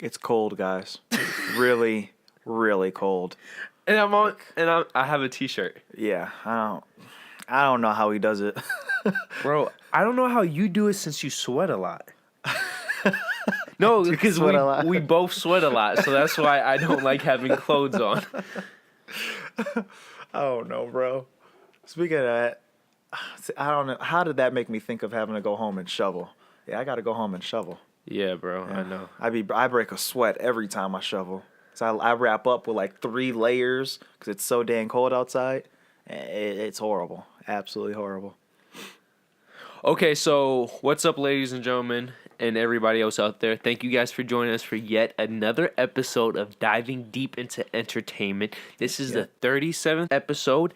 It's cold, guys. Really, really cold. And I have a T-shirt. Yeah, I don't know how he does it. Bro, I don't know how you do it since you sweat a lot. No, because we both sweat a lot, so that's why I don't like having clothes on. I don't know, bro. Speaking of that, I don't know. How did that make me think of having to go home and shovel? Yeah, I got to go home and shovel. Yeah, bro, yeah. I know. I break a sweat every time I shovel. So I wrap up with like 3 layers because it's so dang cold outside. It's horrible. Absolutely horrible. Okay, so what's up, ladies and gentlemen, and everybody else out there? Thank you guys for joining us for yet another episode of Diving Deep into Entertainment. This is the 37th episode.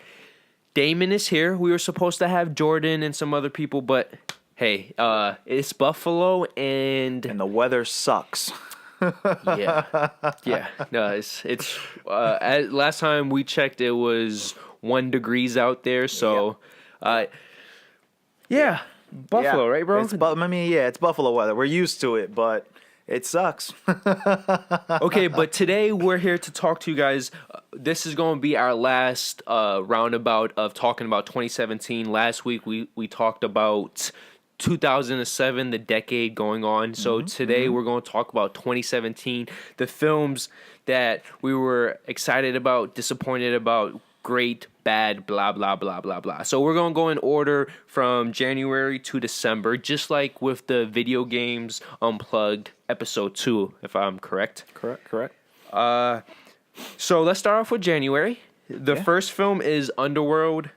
Damon is here. We were supposed to have Jordan and some other people, but hey, it's Buffalo and the weather sucks. yeah. No, it's last time we checked, it was 1 degrees out there. So, Buffalo, right, bro? It's Buffalo weather. We're used to it, but it sucks. Okay, but today we're here to talk to you guys. This is going to be our last roundabout of talking about 2017. Last week we talked about 2007, the decade going on. So today we're going to talk about 2017, the films that we were excited about, disappointed about, great, bad, blah, blah, blah, blah, blah. So we're going to go in order from January to December, just like with the video games Unplugged episode 2, if I'm correct. Correct. So let's start off with January. The first film is Underworld,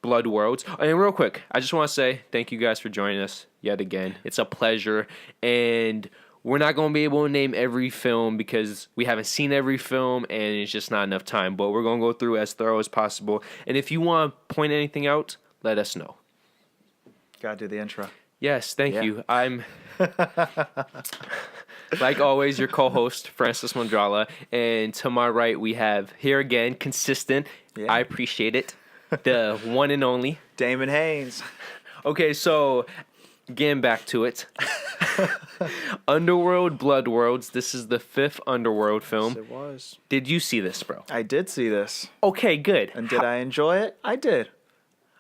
Blood Worlds. And real quick, I just want to say thank you guys for joining us yet again. It's a pleasure. And we're not going to be able to name every film because we haven't seen every film and it's just not enough time. But we're going to go through as thorough as possible. And if you want to point anything out, let us know. Gotta do the intro. Yes, thank you. I'm, like always, your co-host, Francis Mondrala. And to my right, we have, here again, consistent. Yeah. I appreciate it. The one and only Damon Haynes. Okay, so getting back to it. Underworld, Blood Worlds. This is the 5th Underworld film. Yes, it was. Did you see this, bro? I did see this. Okay, good. And did I enjoy it? I did.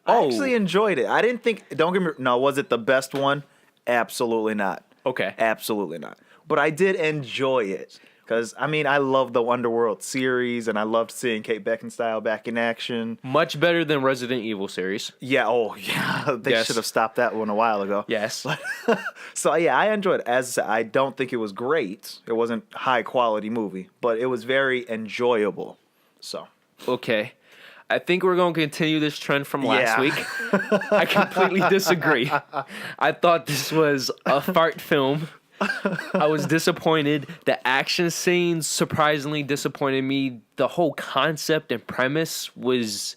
I actually enjoyed it. I didn't think, don't get me, no, was it the best one? Absolutely not. Okay. Absolutely not. But I did enjoy it. Because, I mean, I love the Underworld series, and I loved seeing Kate Beckinsale back in action. Much better than Resident Evil series. Yeah, they should have stopped that one a while ago. Yes. So, yeah, I enjoyed it. As I said, I don't think it was great. It wasn't a high-quality movie, but it was very enjoyable. So. Okay. I think we're going to continue this trend from last week. I completely disagree. I thought this was a fart film. I was disappointed. The action scenes surprisingly disappointed me. The whole concept and premise was...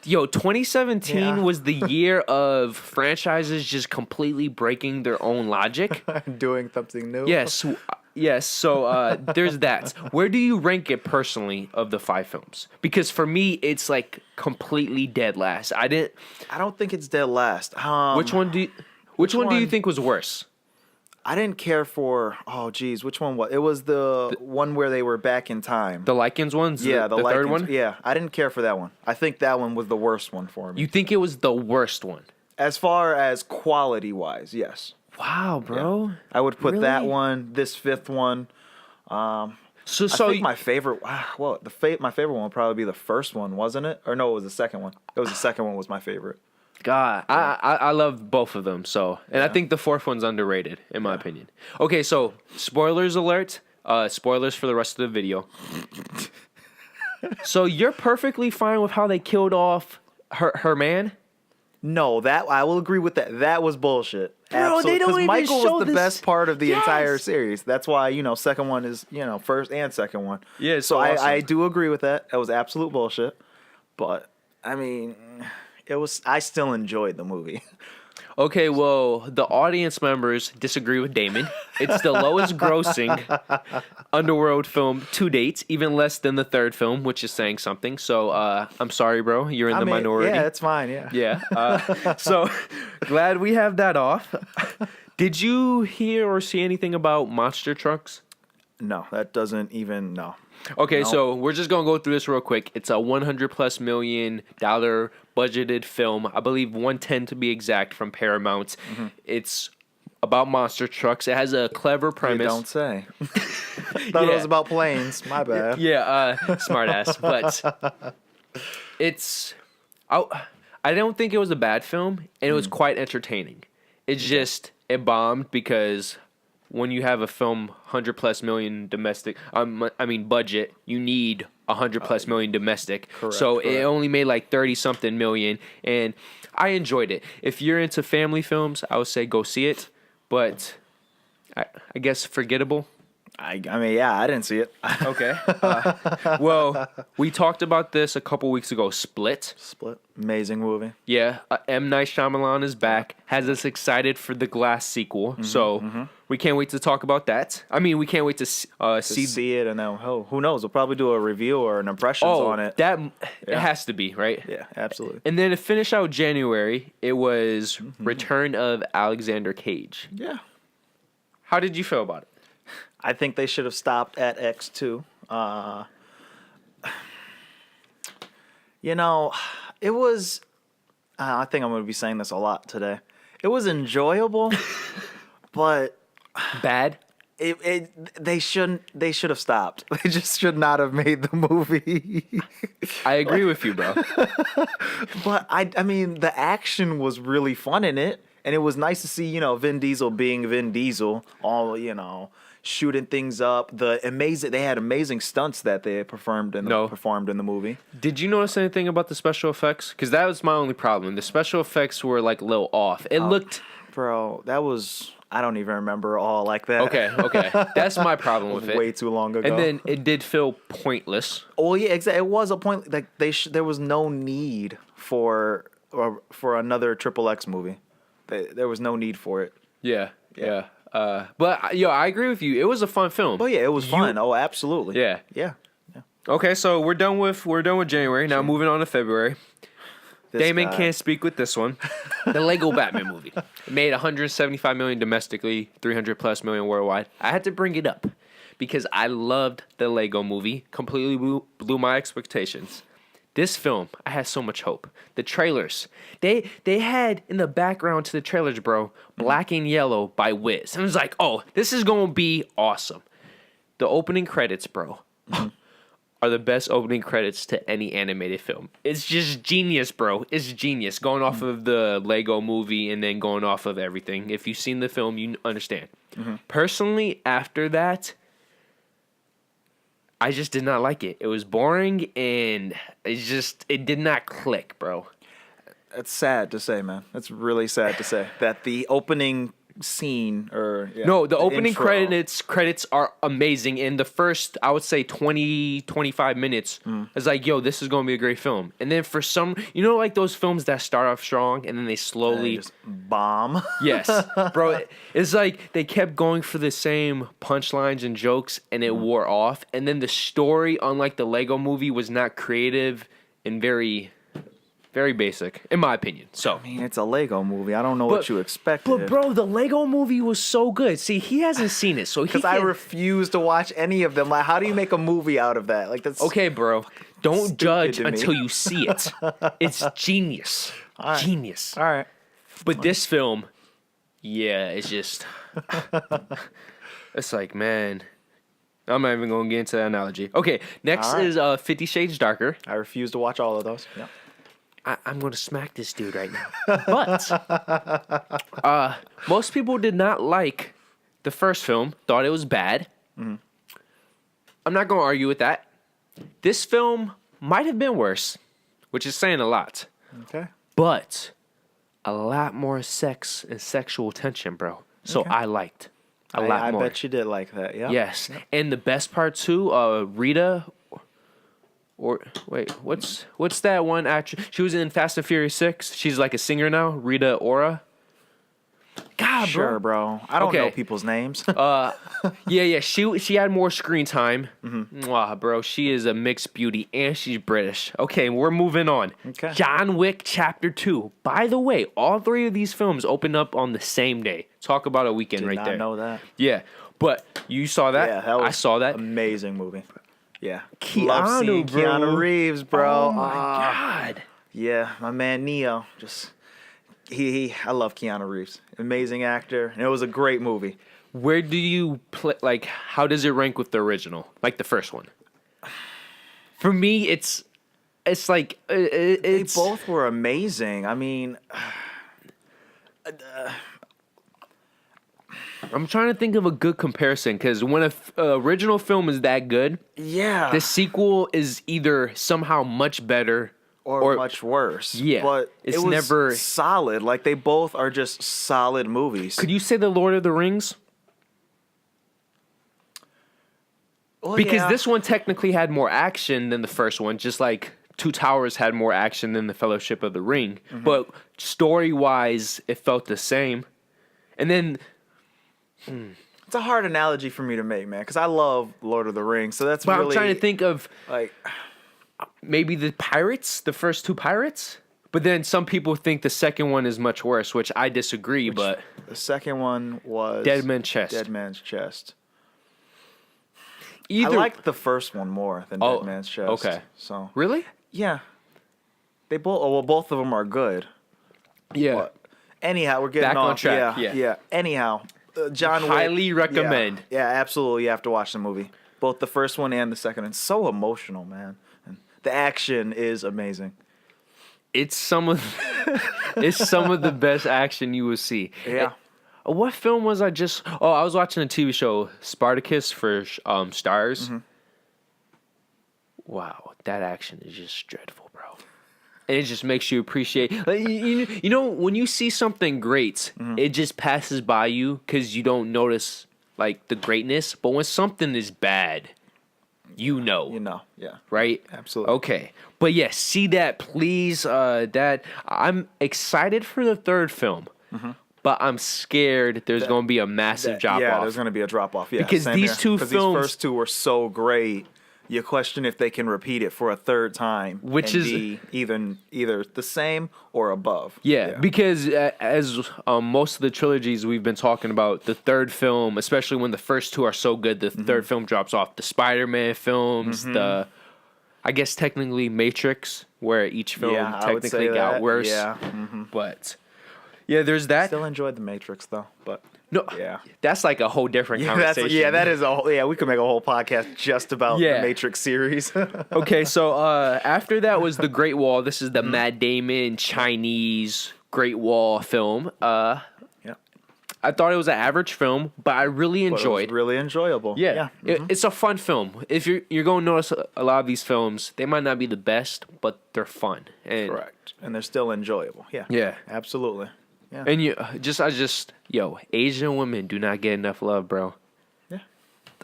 2017 was the year of franchises just completely breaking their own logic. Doing something new. Yes. So there's that. Where do you rank it personally of the 5 films? Because for me, it's like completely dead last. I don't think it's dead last. Which one do you think was worse? I didn't care for, which one was it? Was the one where they were back in time. The Lycans ones? Yeah, the Lycans, third one? Yeah, I didn't care for that one. I think that one was the worst one for me. You think it was the worst one? As far as quality-wise, yes. Wow, bro. Yeah. I would put that one, this 5th one. I think my favorite, my favorite one would probably be the first one, wasn't it? Or no, it was the second one. It was the second one was my favorite. God, I love both of them. So, and I think the 4th one's underrated, in my opinion. Okay, so spoilers alert. Spoilers for the rest of the video. So you're perfectly fine with how they killed off her man? No, that I will agree with that. That was bullshit. Bro, absolutely. they don't even Michael show was the best part of the entire Yes. series. That's why second one is first and second one. Yeah, it's so awesome. I do agree with that. That was absolute bullshit. But I mean. I still enjoyed the movie. Okay, well, the audience members disagree with Damon. It's the lowest grossing Underworld film to date, even less than the 3rd film, which is saying something. So, I'm sorry, bro. You're in the minority. Yeah, it's fine, yeah. Yeah. So, glad we have that off. Did you hear or see anything about monster trucks? No, that doesn't even no. Okay, No. so we're just gonna go through this real quick. It's a $100+ million budgeted film. I believe 110 to be exact from Paramount. It's about monster trucks. It has a clever premise. You don't say. Thought it was about planes. My bad. Yeah, smart ass. But it's I don't think it was a bad film, and it was quite entertaining. It's just it bombed because when you have a film $100+ million domestic, budget, you need $100+ million domestic. So it only made like 30-something million, and I enjoyed it. If you're into family films, I would say go see it. But I guess forgettable. I mean, yeah, I didn't see it. Okay. Well, we talked about this a couple weeks ago. Split. Amazing movie. Yeah. M. Night Shyamalan is back. Has us excited for the Glass sequel. We can't wait to talk about that. I mean, we can't wait to see it, and then who knows? We'll probably do a review or an impressions on it. It has to be, right? Yeah, absolutely. And then to finish out January, it was Return of Alexander Cage. Yeah. How did you feel about it? I think they should have stopped at X2. It was. I think I'm going to be saying this a lot today. It was enjoyable, but bad. They should have stopped. They just should not have made the movie. I agree with you, bro. But I mean, the action was really fun in it, and it was nice to see Vin Diesel being Vin Diesel. All shooting things up. They had amazing stunts that they performed in the movie. Did you notice anything about the special effects? Because that was my only problem. The special effects were like a little off. It looked, bro. That was. I don't even remember all like that. Okay. That's my problem with it. Way too long ago. And then it did feel pointless. Oh yeah, exactly. It was a point. Like there was no need for another XXX movie. There was no need for it. Yeah. But I agree with you. It was a fun film. Oh yeah, it was fun. Oh, absolutely. Yeah. Okay, so we're done with January. Now moving on to February. Damon can't speak with this one. The Lego Batman movie. It made $175 million domestically, $300+ million worldwide. I had to bring it up because I loved the Lego movie. Completely blew my expectations. This film, I had so much hope. The trailers, they had in the background to the trailers, bro, Black and Yellow by Wiz. And I was like, oh, this is going to be awesome. The opening credits, bro, are the best opening credits to any animated film. It's just genius, bro. It's genius. Going off of the Lego movie and then going off of everything. If you've seen the film, you understand. Personally, after that, I just did not like it. It was boring, and it did not click, bro. It's sad to say, man. It's really sad to say that the opening scene the opening credits are amazing. In the first, I would say 20-25 minutes, it's like, yo, this is gonna be a great film. And then for some, like those films that start off strong and then they slowly just bomb. Yes, bro. It's like they kept going for the same punchlines and jokes, and it wore off. And then the story, unlike the Lego movie, was not creative and very basic, in my opinion. So I mean, it's a Lego movie. I don't know what you expected. But bro, the Lego movie was so good. See, he hasn't seen it, so because I refuse to watch any of them. Like, how do you make a movie out of that? Like, that's okay, bro. Don't judge until you see it. It's genius. All right. Genius. All right. But this film, it's just, it's like, man. I'm not even going to get into that analogy. Okay, next is 50 Shades Darker. I refuse to watch all of those. Yeah. I'm going to smack this dude right now. But most people did not like the first film, thought it was bad. I'm not going to argue with that. This film might have been worse, which is saying a lot. Okay. But a lot more sex and sexual tension, bro. So I liked a lot more. I bet you did like that, yeah. Yes. Yep. And the best part, too, Rita... Or wait, what's that one actress? She was in Fast and Furious 6. She's like a singer now. Rita Ora. God, sure, bro. I don't know people's names. Yeah. She had more screen time. Mwah, bro. She is a mixed beauty, and she's British. Okay, we're moving on. Okay. John Wick Chapter 2. By the way, all three of these films opened up on the same day. Talk about a weekend right there. Did not know that. Yeah, But you saw that. Yeah, that was I saw that. amazing movie. Yeah, Keanu, love seeing bro. Keanu Reeves, bro. Oh my god. Yeah, my man Neo. Just I love Keanu Reeves. Amazing actor, and it was a great movie. Where do you play? Like, how does it rank with the original? Like the first one. For me, it's like They it's both were amazing. I mean, I'm trying to think of a good comparison because when a original film is that good, yeah, the sequel is either somehow much better or much worse. Yeah, but it's it was never solid. Like they both are just solid movies. Could you say the Lord of the Rings? Well, Because yeah. this one technically had more action than the first one, just like Two Towers had more action than the Fellowship of the Ring. Mm-hmm. But story-wise, it felt the same. And then It's a hard analogy for me to make, man, because I love Lord of the Rings. So that's but really I'm trying to think of like maybe the Pirates, the first two Pirates. But then some people think the second one is much worse, which I disagree. But the second one was Dead Man's Chest. Dead Man's Chest. Either I liked the first one more than Oh, Dead Man's Chest. okay. So really, yeah, they both. Well, both of them are good. yeah, But anyhow, we're getting Back off. on track, yeah. Anyhow, John Wick. Highly recommend. Yeah, absolutely. You have to watch the movie. Both the first one and the second. It's so emotional, man. And the action is amazing. it's some of the best action you will see. Yeah. What film was I just? Oh, I was watching a TV show, Spartacus for Stars. Mm-hmm. Wow, that action is just dreadful, bro. And it just makes you appreciate. Like, you know, when you see something great, Mm-hmm. it just passes by you because you don't notice like the greatness. But when something is bad, you know. Yeah. Right? Absolutely. Okay. But yes, see that, please. That I'm excited for the third film, but I'm scared there's going to be a massive drop Yeah, off. there's going to be a drop off. Yeah, Because same these here. two 'Cause films- these first two were so great. You question if they can repeat it for a third time, Which and is- be either the same or above. Yeah, because as most of the trilogies we've been talking about, the third film, especially when the first two are so good, the third film drops off. The Spider-Man films, the, I guess technically Matrix, where each film Yeah, I would say technically got that. worse. Yeah. But yeah, there's that. Still enjoyed the Matrix though, but No, yeah. that's like a whole different conversation. that is a whole. Yeah, we could make a whole podcast just about Yeah. the Matrix series. Okay, so after that was The Great Wall. This is the Mm-hmm. Matt Damon Chinese Great Wall film. Yeah, I thought it was an average film, but I really but it was enjoyed. really enjoyable. Yeah, it's a fun film. If you're going to notice a lot of these films, they might not be the best, but they're fun. And correct, and they're still enjoyable. Yeah, Yeah. absolutely. Yeah, And Asian women do not get enough love, bro. yeah.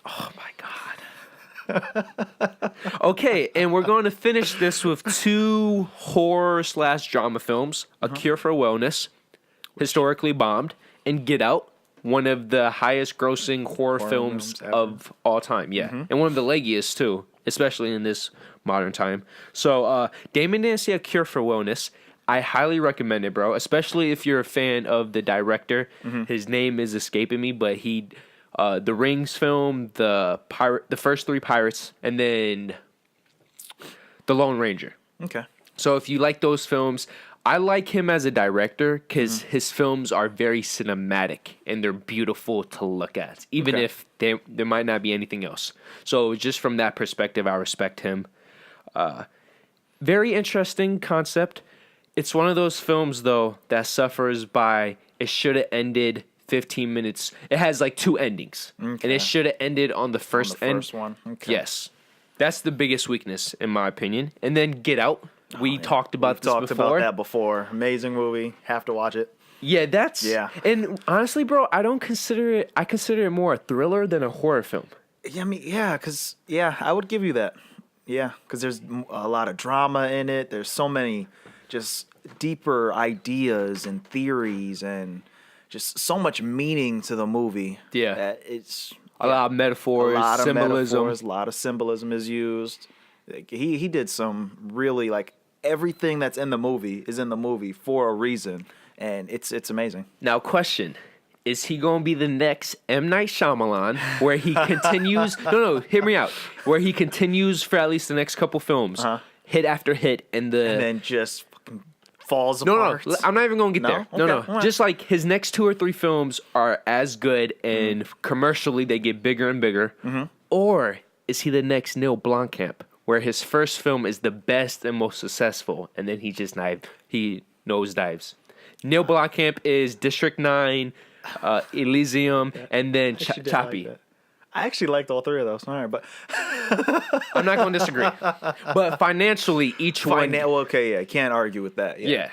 Oh my god. Okay, and we're going to finish this with two horror/drama films: A Cure for Wellness, historically bombed, and Get Out, one of the highest-grossing horror films films ever. of all time. Yeah, and one of the leggiest too, especially in this modern time. So, Damon didn't see A Cure for Wellness. I highly recommend it, bro. Especially if you're a fan of the director. His name is escaping me, but he, the Rings film, the first three Pirates, and then the Lone Ranger. Okay. So if you like those films, I like him as a director because his films are very cinematic and they're beautiful to look at, even Okay. if there might not be anything else. So just from that perspective, I respect him. Very interesting concept. It's one of those films, though, that suffers by it should have ended 15 minutes. It has like two endings, and Okay. it should have ended on the first The end. first one. Okay. Yes, that's the biggest weakness, in my opinion. And then Get Out. We talked about We've this talked before. about that before. Amazing movie. Have to watch it. Yeah, that's Yeah. And honestly, bro, I don't consider it. I consider it more a thriller than a horror film. Yeah, I mean, I would give you that. Yeah, because there's a lot of drama in it. There's so many just deeper ideas and theories and just so much meaning to the movie. Yeah. that it's A lot of metaphors, a lot of symbolism. metaphors, a lot of symbolism is used. Like, he did some really like everything that's in the movie is in the movie for a reason, and it's amazing. Now, question: is he going to be the next M. Night Shyamalan, where he continues? No, hear me out. Where he continues for at least the next couple films, hit after hit, and then just fucking falls No, apart. I'm not even going to get there. No, Okay. Just like his next 2 or 3 films are as good, and commercially they get bigger and bigger. Or is he the next Neil Blomkamp, where his first film is the best and most successful, and then he nosedives? Neil Blomkamp is District 9, Elysium, and then Chappie. Like I actually liked all 3 of those. All right, but I'm not going to disagree. But financially, each one... can't argue with that. Yeah.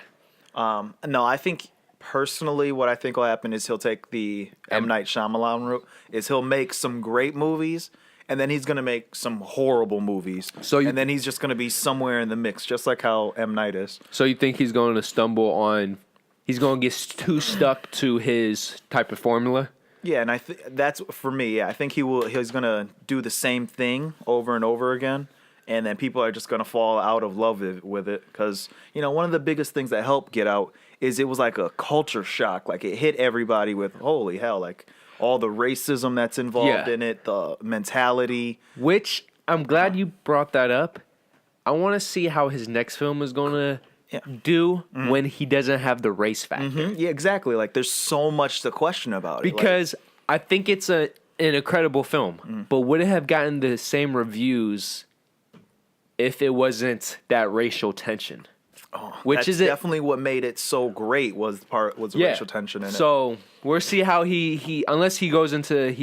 No, I think personally what I think will happen is he'll take the M. Night Shyamalan route, is he'll make some great movies, and then he's going to make some horrible movies. And then he's just going to be somewhere in the mix, just like how M. Night is. So you think he's going to stumble on... He's going to get too stuck to his type of formula? Yeah, and that's for me. Yeah, I think he's going to do the same thing over and over again, and then people are just going to fall out of love with it because, one of the biggest things that helped Get Out is it was like a culture shock. Like, it hit everybody with, holy hell, like, all the racism that's involved in it, the mentality. Which, I'm glad you brought that up. I want to see how his next film is going to do when he doesn't have the race factor. Yeah, exactly. Like, there's so much to question about it. Because I think it's an incredible film, but would it have gotten the same reviews if it wasn't that racial tension? That's definitely what made it so great was racial tension in it. So we'll see how he unless he goes into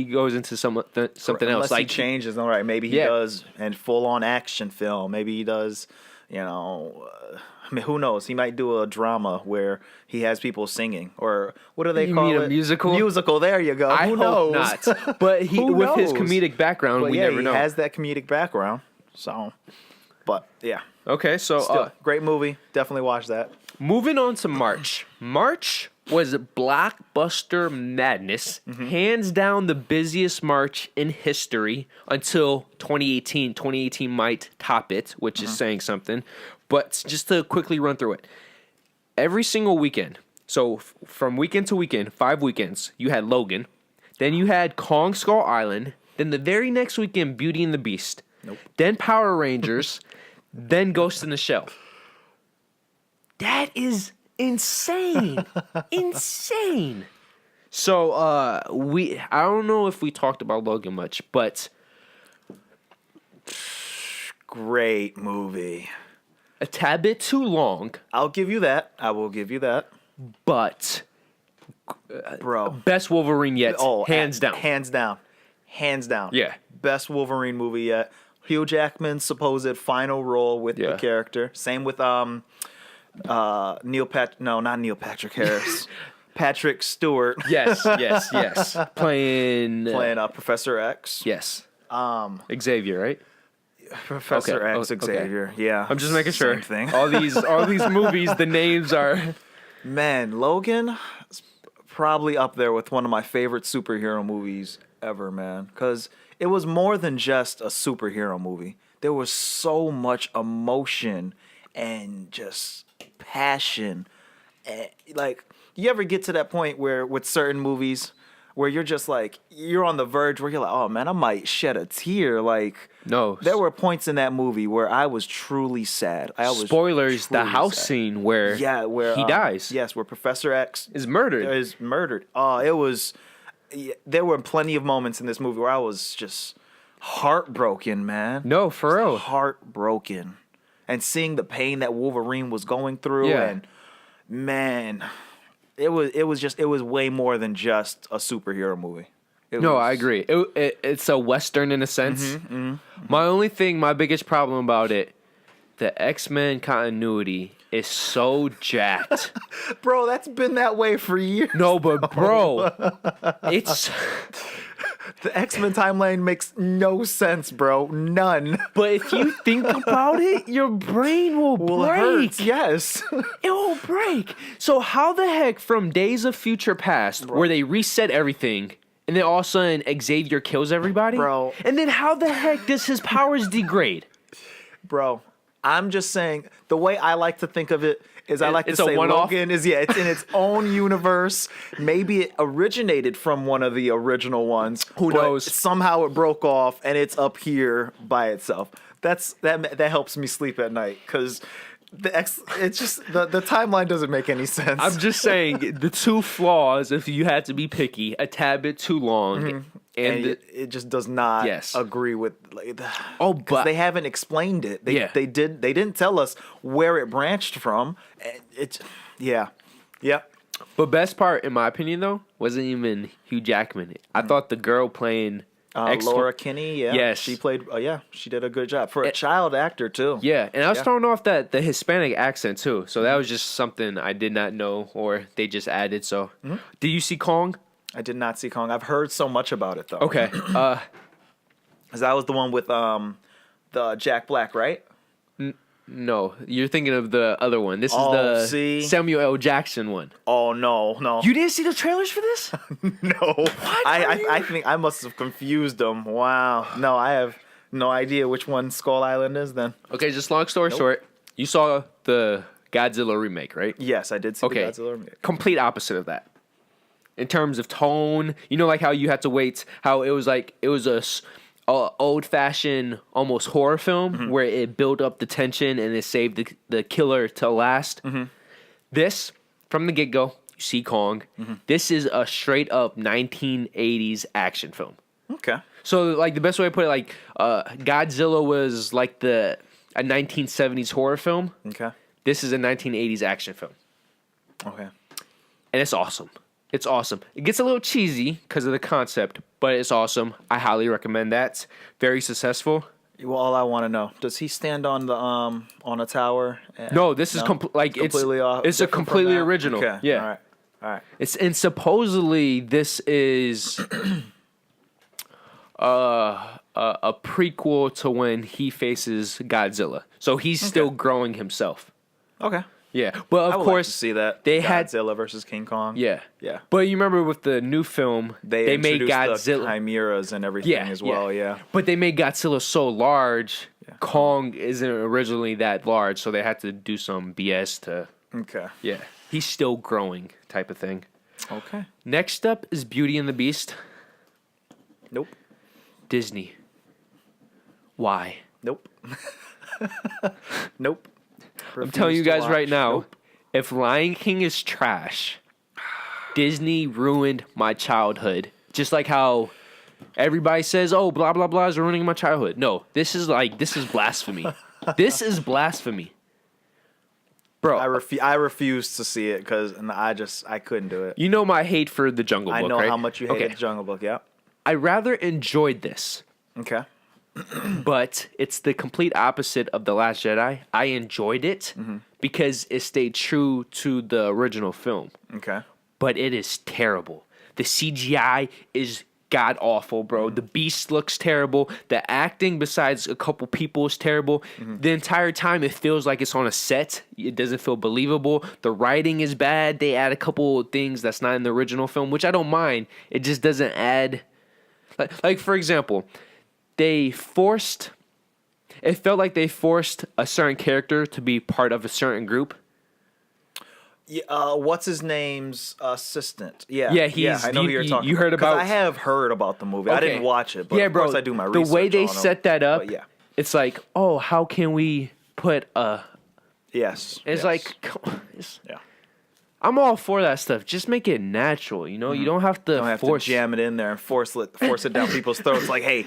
something else. Unless like he changes, all right. Maybe he does and full on action film. Maybe he does, I mean, who knows? He might do a drama where he has people singing, or what do they call it? A musical? Musical. There you go. Who knows? Not. But with his comedic background, we never know. He has that comedic background. So, but yeah. Okay, so still, great movie. Definitely watch that. Moving on to March. March was blockbuster madness, hands down the busiest March in history until 2018. 2018 might top it, which is saying something. But just to quickly run through it, every single weekend, so from weekend to weekend, 5 weekends, you had Logan. Then you had Kong Skull Island. Then the very next weekend, Beauty and the Beast. Then Power Rangers. Then Ghost in the Shell. That is insane. Insane. So I don't know if we talked about Logan much, but great movie. A tad bit too long. I'll give you that. I will give you that. But bro, best Wolverine yet. Hands down. Hands down. Hands down. Yeah. Best Wolverine movie yet. Hugh Jackman's supposed final role with the character. Same with not Neil Patrick Harris. Patrick Stewart. Yes. Playing Professor X. Yes. Xavier, right? Professor X, Xavier. Okay. Yeah. I'm just making sure. Same thing. all these movies, the names are. Man, Logan is probably up there with one of my favorite superhero movies ever, man. Because it was more than just a superhero movie. There was so much emotion and just passion. And, like, you ever get to that point where with certain movies where you're just like, you're on the verge where you're like, oh man, I might shed a tear. Like, no, there were points in that movie where I was truly sad. Spoilers, the house scene where he dies. Yes, where Professor X is murdered. There were plenty of moments in this movie where I was just heartbroken, man. No, for real. Heartbroken. And seeing the pain that Wolverine was going through, and man, it was way more than just a superhero movie. I agree. It's a Western in a sense. My biggest problem about it, the X-Men continuity is so jacked. Bro, that's been that way for years. No, but bro, it's... The X-Men timeline makes no sense, bro. None. But if you think about it, your brain will break. Hurt. Yes. It will break. So how the heck from Days of Future Past, where they reset everything, and then all of a sudden Xavier kills everybody? Bro. And then how the heck does his powers degrade? Bro, I'm just saying, the way I like to think of it is I like to It's a say one-off? Logan is it's in its own universe. Maybe it originated from one of the original ones. Who but knows? Somehow it broke off and it's up here by itself. That helps me sleep at night because it's just the timeline doesn't make any sense. I'm just saying the two flaws, if you had to be picky, a tad bit too long, and it just does not Yes. agree with but because they haven't explained it. They didn't tell us where it branched from. And But best part, in my opinion, though, wasn't even Hugh Jackman. I thought the girl playing Laura Kinney, Yes. she played. She did a good job for a child actor too. Yeah, and I was thrown off that the Hispanic accent too. So that was just something I did not know, or they just added. So, did you see Kong? I did not see Kong. I've heard so much about it though. Okay. 'Cause that was the one with the Jack Black, right? No, you're thinking of the other one. This is the Samuel L. Jackson one. Oh no. You didn't see the trailers for this? No. I think I must have confused them. Wow. No, I have no idea which one Skull Island is then. Okay, just long story short, you saw the Godzilla remake, right? Yes, I did see the Godzilla remake. Complete opposite of that. In terms of tone, you know, like how you had to wait, how it was a old-fashioned, almost horror film where it built up the tension and it saved the killer to last. This, from the get-go, you see Kong. This is a straight-up 1980s action film. Okay. So, like, the best way to put it, like, Godzilla was like a 1970s horror film. Okay. This is a 1980s action film. Okay. And it's awesome. It's awesome. It gets a little cheesy because of the concept, but it's awesome. I highly recommend that. Very successful. Well, all I want to know, does he stand on the on a tower? No, this is completely off. It's a completely original. Okay. Yeah. All right. And supposedly this is a prequel to when he faces Godzilla. So he's still growing himself. Okay. Yeah, but I of would course like to see that they had Godzilla versus King Kong. Yeah. Yeah. But you remember with the new film, they made introduced the Godzilla chimeras and everything as well. Yeah. But they made Godzilla so large, Kong isn't originally that large, so they had to do some BS to. Okay. Yeah, he's still growing, type of thing. Okay. Next up is Beauty and the Beast. Nope. Disney. Why? Nope. Nope. I'm telling you guys right now, if Lion King is trash, Disney ruined my childhood. Just like how everybody says, oh, blah, blah, blah is ruining my childhood. No, this is blasphemy. This is blasphemy. Bro. I refuse to see it because I couldn't do it. You know my hate for the Jungle Book, I know right? how much you hated the Jungle Book, yeah. I rather enjoyed this. Okay. But it's the complete opposite of The Last Jedi. I enjoyed it because it stayed true to the original film. Okay. But it is terrible. The CGI is god awful, bro. The Beast looks terrible. The acting, besides a couple people, is terrible. The entire time it feels like it's on a set. It doesn't feel believable. The writing is bad. They add a couple things that's not in the original film, which I don't mind. It just doesn't add. Like for example, it felt like they forced a certain character to be part of a certain group. Yeah, what's his name's assistant? Yeah, I know who you're talking. You heard about? I have heard about the movie. I Okay. didn't watch it, but yeah, of bro, course I do my research. The way they on set that up, but yeah. It's like, oh, how can we put a? Yes. It's yes. like, come on, Yeah. I'm all for that stuff. Just make it natural, you know. You don't have to Don't have force. to jam it in there and force it down people's throats. Like, hey,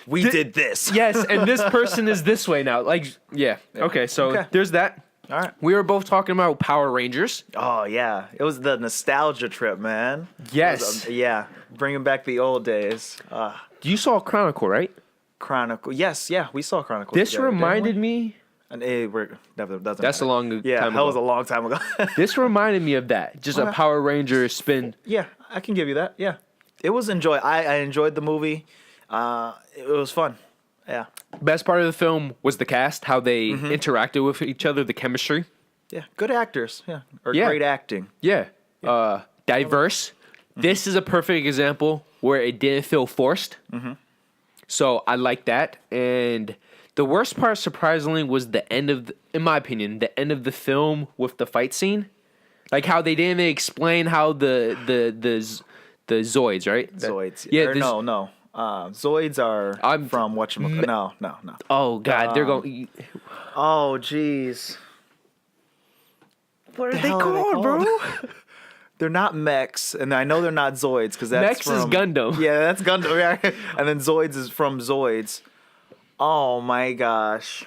we did this. Yes, and this person is this way now. Like, yeah. Okay, so there's that. All right. We were both talking about Power Rangers. Oh yeah, it was the nostalgia trip, man. Yes. Yeah, bringing back the old days. You saw Chronicle, right? Chronicle. Yes, yeah, we saw Chronicle. This together, reminded me. And it doesn't That's matter. a long time Yeah, ago. that was a long time ago. This reminded me of that. Just a Power Ranger spin. Yeah, I can give you that. Yeah, it was I enjoyed the movie. It was fun. Yeah. Best part of the film was the cast, how they interacted with each other, the chemistry. Yeah, good actors. Yeah, or Yeah. great acting. Yeah. Diverse. This is a perfect example where it didn't feel forced. So I like that. And the worst part, surprisingly, was the end of, in my opinion, the end of the film with the fight scene. Like how they didn't explain how the Zoids, right? Zoids. Yeah. No. Zoids are from whatchamacallit. No. Oh God, they're going. Oh jeez. What are The they hell are they called, bro? They're not mechs, and I know they're not Zoids because that's Mechs is Gundam. Yeah, that's Gundam. Yeah. And then Zoids is from Zoids. Oh my gosh.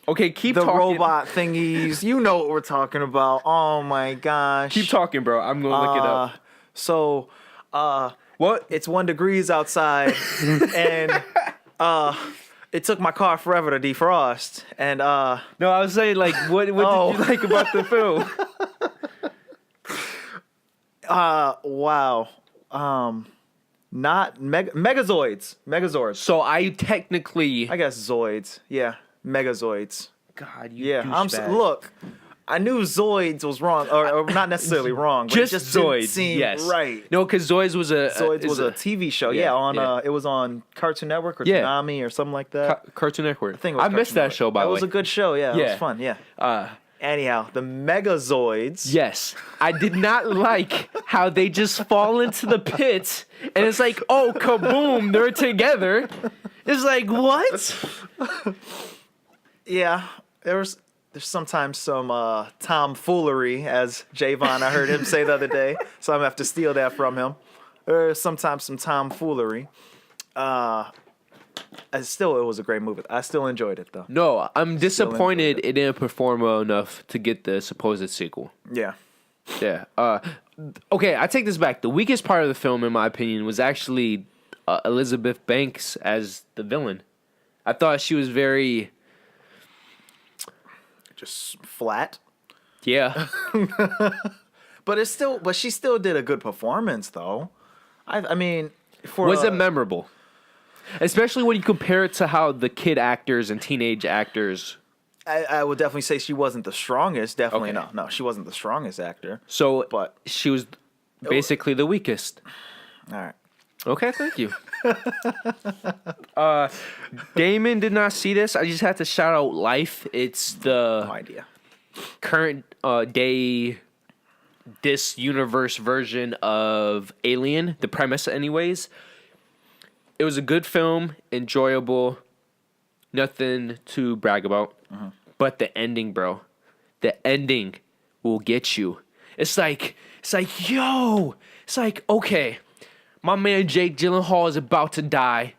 Okay, keep The talking. robot thingies. You know what we're talking about. Oh my gosh. Keep talking, bro. I'm gonna look it up. So, What? it's 1 degrees outside, and it took my car forever to defrost. And No, I was saying like, what did you like about the film? wow. Not Megazords. Megazords. So I technically, I guess Zoids. Yeah, Megazoids. God, you Yeah, douchebag. look. I knew Zoids was wrong, or not necessarily wrong, but just it just Zoids. didn't seem Yes, right. No, because Zoids was a Zoids was a TV show. Yeah, on yeah. it was on Cartoon Network or Yeah. Toonami or something like that. Cartoon Network. I think it was I missed Cartoon that Network. show, by the way. It was a good show. Yeah, it Yeah. was fun. Yeah. Uh, Anyhow, the Megazoids. yes, I did not like how they just fall into the pit, and it's like, oh, kaboom, they're together. It's like, what? Yeah, there's sometimes some tomfoolery, as Javon, I heard him say the other day, so I'm gonna have to steal that from him. There's sometimes some tomfoolery. It was a great movie. I still enjoyed it though. No, I'm disappointed enjoyed it didn't perform well enough to get the supposed sequel. Yeah. Yeah. Okay, I take this back. The weakest part of the film, in my opinion, was actually Elizabeth Banks as the villain. I thought she was very, Just flat. yeah. But she still did a good performance though. I mean, Was it memorable? Especially when you compare it to how the kid actors and teenage actors. I would definitely say she wasn't the strongest. Definitely Okay. no, she wasn't the strongest actor. So, But- she was basically the weakest. All right. Okay, thank you. Damon did not see this. I just had to shout out Life. It's the No idea. current day, this universe version of Alien. The premise, anyways. It was a good film, enjoyable, nothing to brag about. But the ending, bro, the ending will get you. It's like, okay, my man Jake Gyllenhaal is about to die,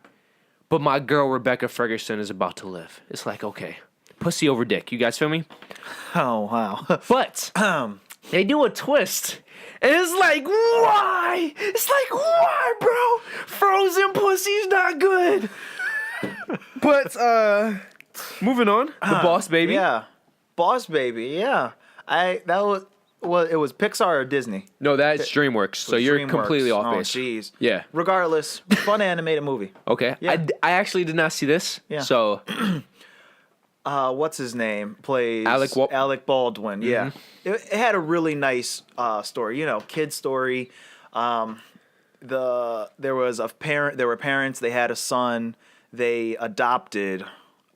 but my girl Rebecca Ferguson is about to live. It's like, okay, pussy over dick. You guys feel me? Oh wow. But they do a twist. And it's like, why? It's like, why, bro? Frozen pussy's not good. But moving on, the Boss Baby. Yeah. Boss Baby. Yeah. It was Pixar or Disney. No, that's DreamWorks. So you're DreamWorks. completely off Oh base. jeez. Yeah. Regardless, fun animated movie. Okay. Yeah. I actually did not see this. Yeah. So What's his name? Plays Alec Baldwin. Yeah. It had a really nice story. You know, kid story. There were parents. They had a son. They adopted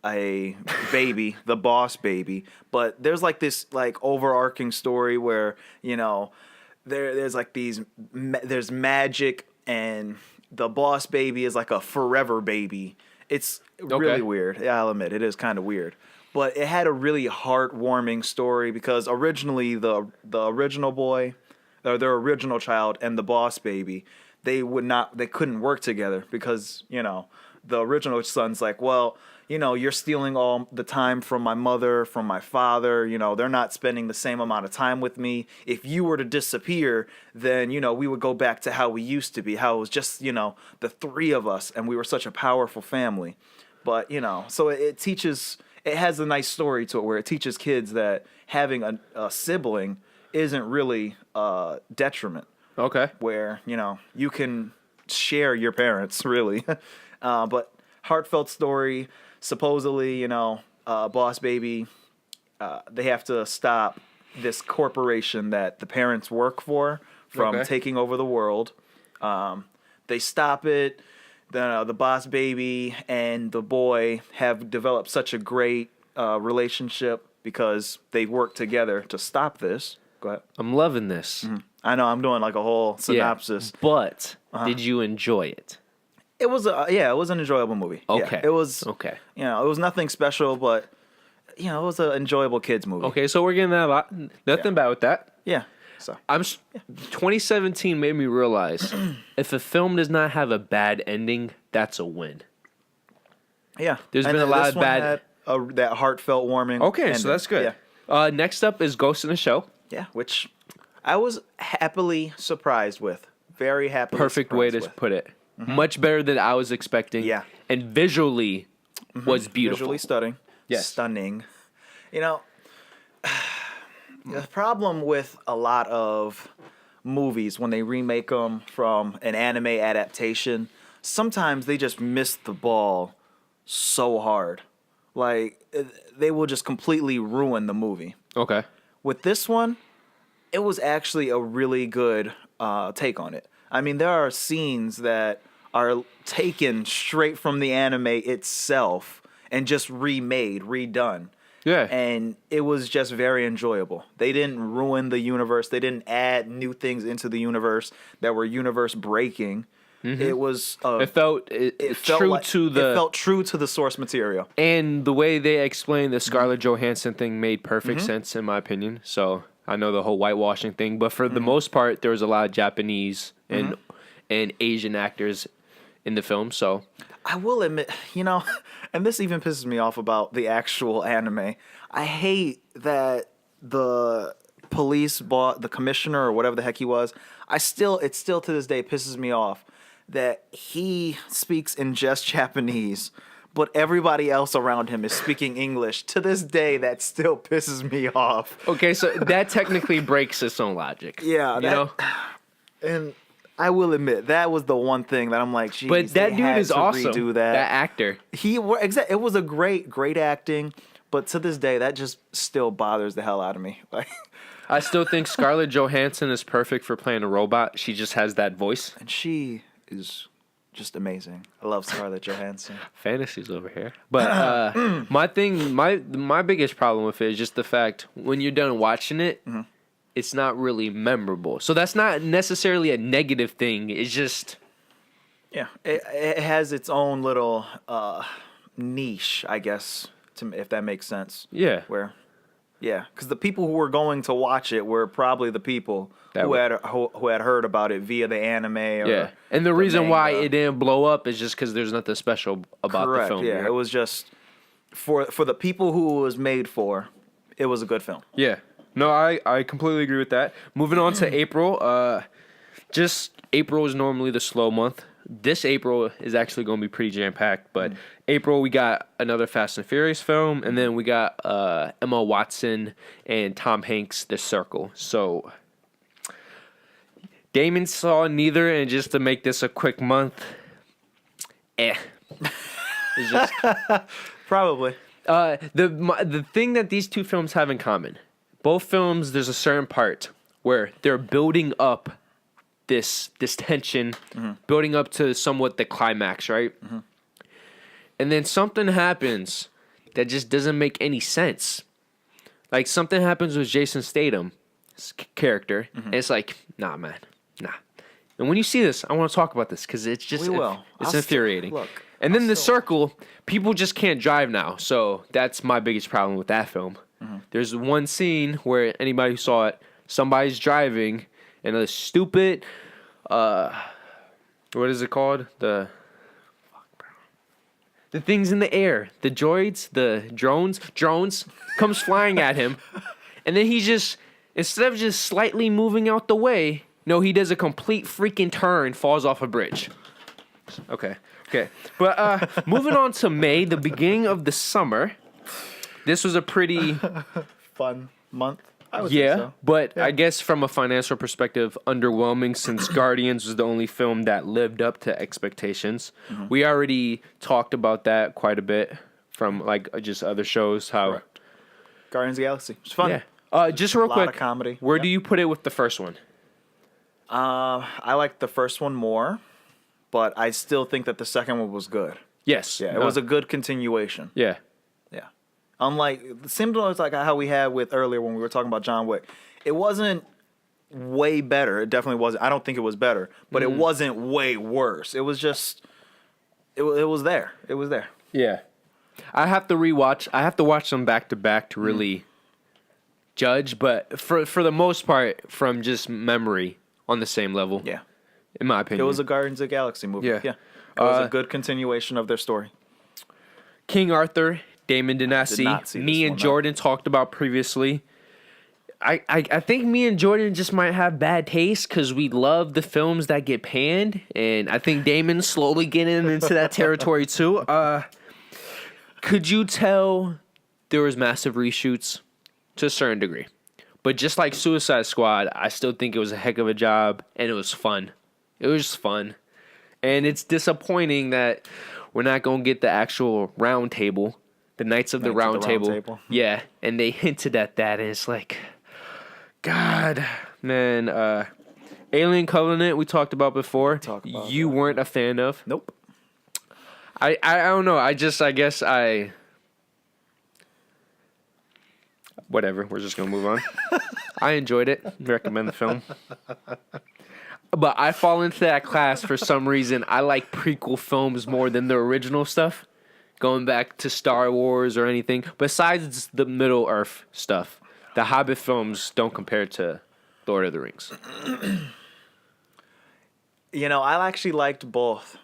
a baby, the Boss Baby. But there's like this like overarching story where there's like there's magic, and the Boss Baby is like a forever baby. It's really weird. Yeah, I'll admit it is kind of weird. But it had a really heartwarming story because originally the original boy, or their original child, and the Boss Baby, they couldn't work together because the original son's like, well, you're stealing all the time from my mother, from my father. They're not spending the same amount of time with me. If you were to disappear, then, we would go back to how we used to be, how it was just, the three of us, and we were such a powerful family. But, so it has a nice story to it where it teaches kids that having a sibling isn't really a detriment. okay. Where, you can share your parents, really. But heartfelt story. Supposedly, Boss Baby, they have to stop this corporation that the parents work for from taking over the world. They stop it. the boss baby and the boy have developed such a great relationship because they work together to stop this. Go ahead. I'm loving this. I know I'm doing like a whole synopsis. Yeah, but did you enjoy it? It was it was an enjoyable movie. Okay. Yeah, it was okay. You know, it was nothing special, but you know, it was an enjoyable kids movie. Okay, so we're getting that a lot. Nothing bad with that. Yeah. So 2017 made me realize if a film does not have a bad ending, that's a win. yeah, There's And been a then lot this of one bad. had that heartfelt, warming. Okay, ending. so that's good. Yeah. Next up is Ghost in the Shell. Yeah, which I was happily surprised with. Very happily. Perfect way to surprised with. put it. Much better than I was expecting. Yeah. And visually was beautiful. Visually stunning. Yes. Stunning. You know, the problem with a lot of movies when they remake them from an anime adaptation, sometimes they just miss the ball so hard. Like, they will just completely ruin the movie. Okay. With this one, it was actually a really good take on it. I mean, there are scenes that are taken straight from the anime itself and just remade, redone. Yeah. And it was just very enjoyable. They didn't ruin the universe. They didn't add new things into the universe that were universe breaking. It was It felt true to the it felt true to the source material. and the way they explained the Scarlett Johansson thing made perfect sense in my opinion. So I know the whole whitewashing thing, but for the most part, there was a lot of Japanese and Asian actors in the film. So I will admit, you know, and this even pisses me off about the actual anime. I hate that the police bought the commissioner or whatever the heck he was. It still to this day pisses me off that he speaks in just Japanese, but everybody else around him is speaking English. To this day, that still pisses me off. okay, so that technically breaks its own logic. Yeah, you that- know. And I will admit that was the one thing that I'm like, geez, But that they dude had is to awesome. redo That that. actor. It was a great acting, but to this day, that just still bothers the hell out of me. Like, I still think Scarlett Johansson is perfect for playing a robot. She just has that voice. and she is just amazing. I love Scarlett Johansson. Fantasies over here. But my biggest problem with it is just the fact when you're done watching it, it's not really memorable. So that's not necessarily a negative thing. It's just Yeah, it has its own little niche, I guess, if that makes sense. yeah. Because the people who were going to watch it were probably the people who had heard about it via the anime. Or Yeah, and the reason why manga. it didn't blow up is just because there's nothing special about Correct. the film. Yeah, it was just for the people who it was made for. It was a good film. Yeah. No, I completely agree with that. Moving on to April. Just April is normally the slow month. This April is actually going to be pretty jam-packed. But April, we got another Fast and Furious film. And then we got Emma Watson and Tom Hanks' The Circle. So Damon saw neither. And just to make this a quick month, It's just... Probably. The thing that these two films have in common, both films, there's a certain part where they're building up this tension, building up to somewhat the climax, right? And then something happens that just doesn't make any sense. Like something happens with Jason Statham's character, and it's like, nah, man, nah. And when you see this, I want to talk about this because it's just it's infuriating. And then The Circle, people just can't drive now. So that's my biggest problem with that film. There's one scene where anybody who saw it, somebody's driving and a stupid, what is it called? The things in the air, the droids, the drones comes flying at him. And then he just, instead of just slightly moving out the way, no, he does a complete freaking turn, falls off a bridge. Okay. But moving on to May, the beginning of the summer. This was a pretty fun month. I would say so. But I guess from a financial perspective, underwhelming since Guardians was the only film that lived up to expectations. We already talked about that quite a bit from like just other shows. How Correct. Guardians of the Galaxy. It's fun. Yeah. Just real quick, of comedy. Where do you put it with the first one? I like the first one more, but I still think that the second one was good. Yes. Yeah, it was a good continuation. Yeah. Yeah. Unlike similar to like how we had with earlier when we were talking about John Wick. It wasn't way better. It definitely wasn't. I don't think it was better, but it wasn't way worse. It was just it was there. It was there. Yeah. I have to rewatch. I have to watch them back to back to really judge, but for the most part, from just memory, on the same level. Yeah. In my opinion. It was a Guardians of the Galaxy movie. Yeah. Yeah. It was a good continuation of their story. King Arthur, Damon did not see. Me and Jordan talked about previously. I think me and Jordan just might have bad taste because we love the films that get panned, and I think Damon's slowly getting into that territory too. Could you tell there was massive reshoots? To a certain degree. But just like Suicide Squad, I still think it was a heck of a job, and it was fun. It was just fun. And it's disappointing that we're not going to get the actual round table, the Knights of the Round Table. Yeah, and they hinted at that, and it's like, God, man. Alien Covenant, we talked about before. You weren't a fan of. Nope. I don't know. Whatever, we're just going to move on. I enjoyed it. Recommend the film. But I fall into that class for some reason. I like prequel films more than the original stuff. Going back to Star Wars or anything. Besides the Middle Earth stuff. The Hobbit films don't compare to Lord of the Rings. You know, I actually liked both.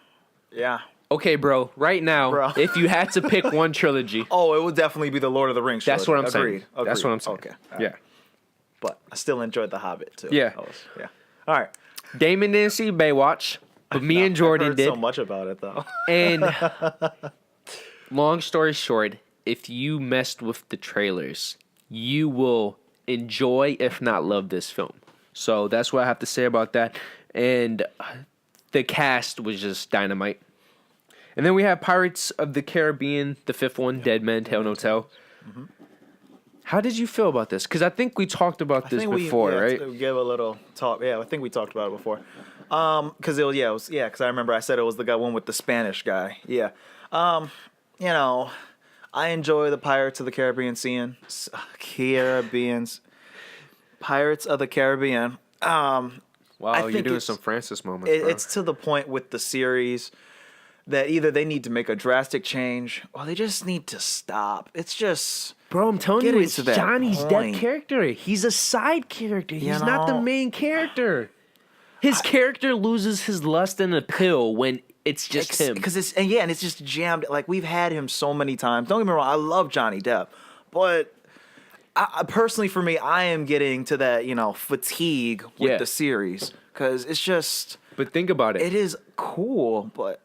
Yeah. Okay, bro. Right now, if you had to pick one trilogy. Oh, it would definitely be the Lord of the Rings trilogy. That's what I'm saying. Agreed. That's what I'm saying. Okay. Yeah. But I still enjoyed The Hobbit, too. Yeah. Yeah. All right. Damon didn't see Baywatch, but me and Jordan I heard did. so much about it, though. And long story short, if you messed with the trailers, you will enjoy, if not love, this film. So that's what I have to say about that. And the cast was just dynamite. And then we have Pirates of the Caribbean, the fifth one, Dead Men Tell No Tale. Mm-hmm. How did you feel about this? Because I think we talked about this before, right? We gave a little talk. Yeah, I think we talked about it before. Because because I remember I said it was the one with the Spanish guy. Yeah. You know, I enjoy the Pirates of the Caribbean Pirates of the Caribbean. Wow, you're doing some Francis moments, bro. It's to the point with the series that either they need to make a drastic change or they just need to stop. It's just... Bro, I'm telling you, it's Johnny's Depp character. He's a side character. He's not the main character. His character loses his lust in a pill when it's just him. Because it's just jammed. Like, we've had him so many times. Don't get me wrong, I love Johnny Depp. But I personally, for me, I am getting to that, fatigue with the series. Because it's just... But think about it. It is cool, but...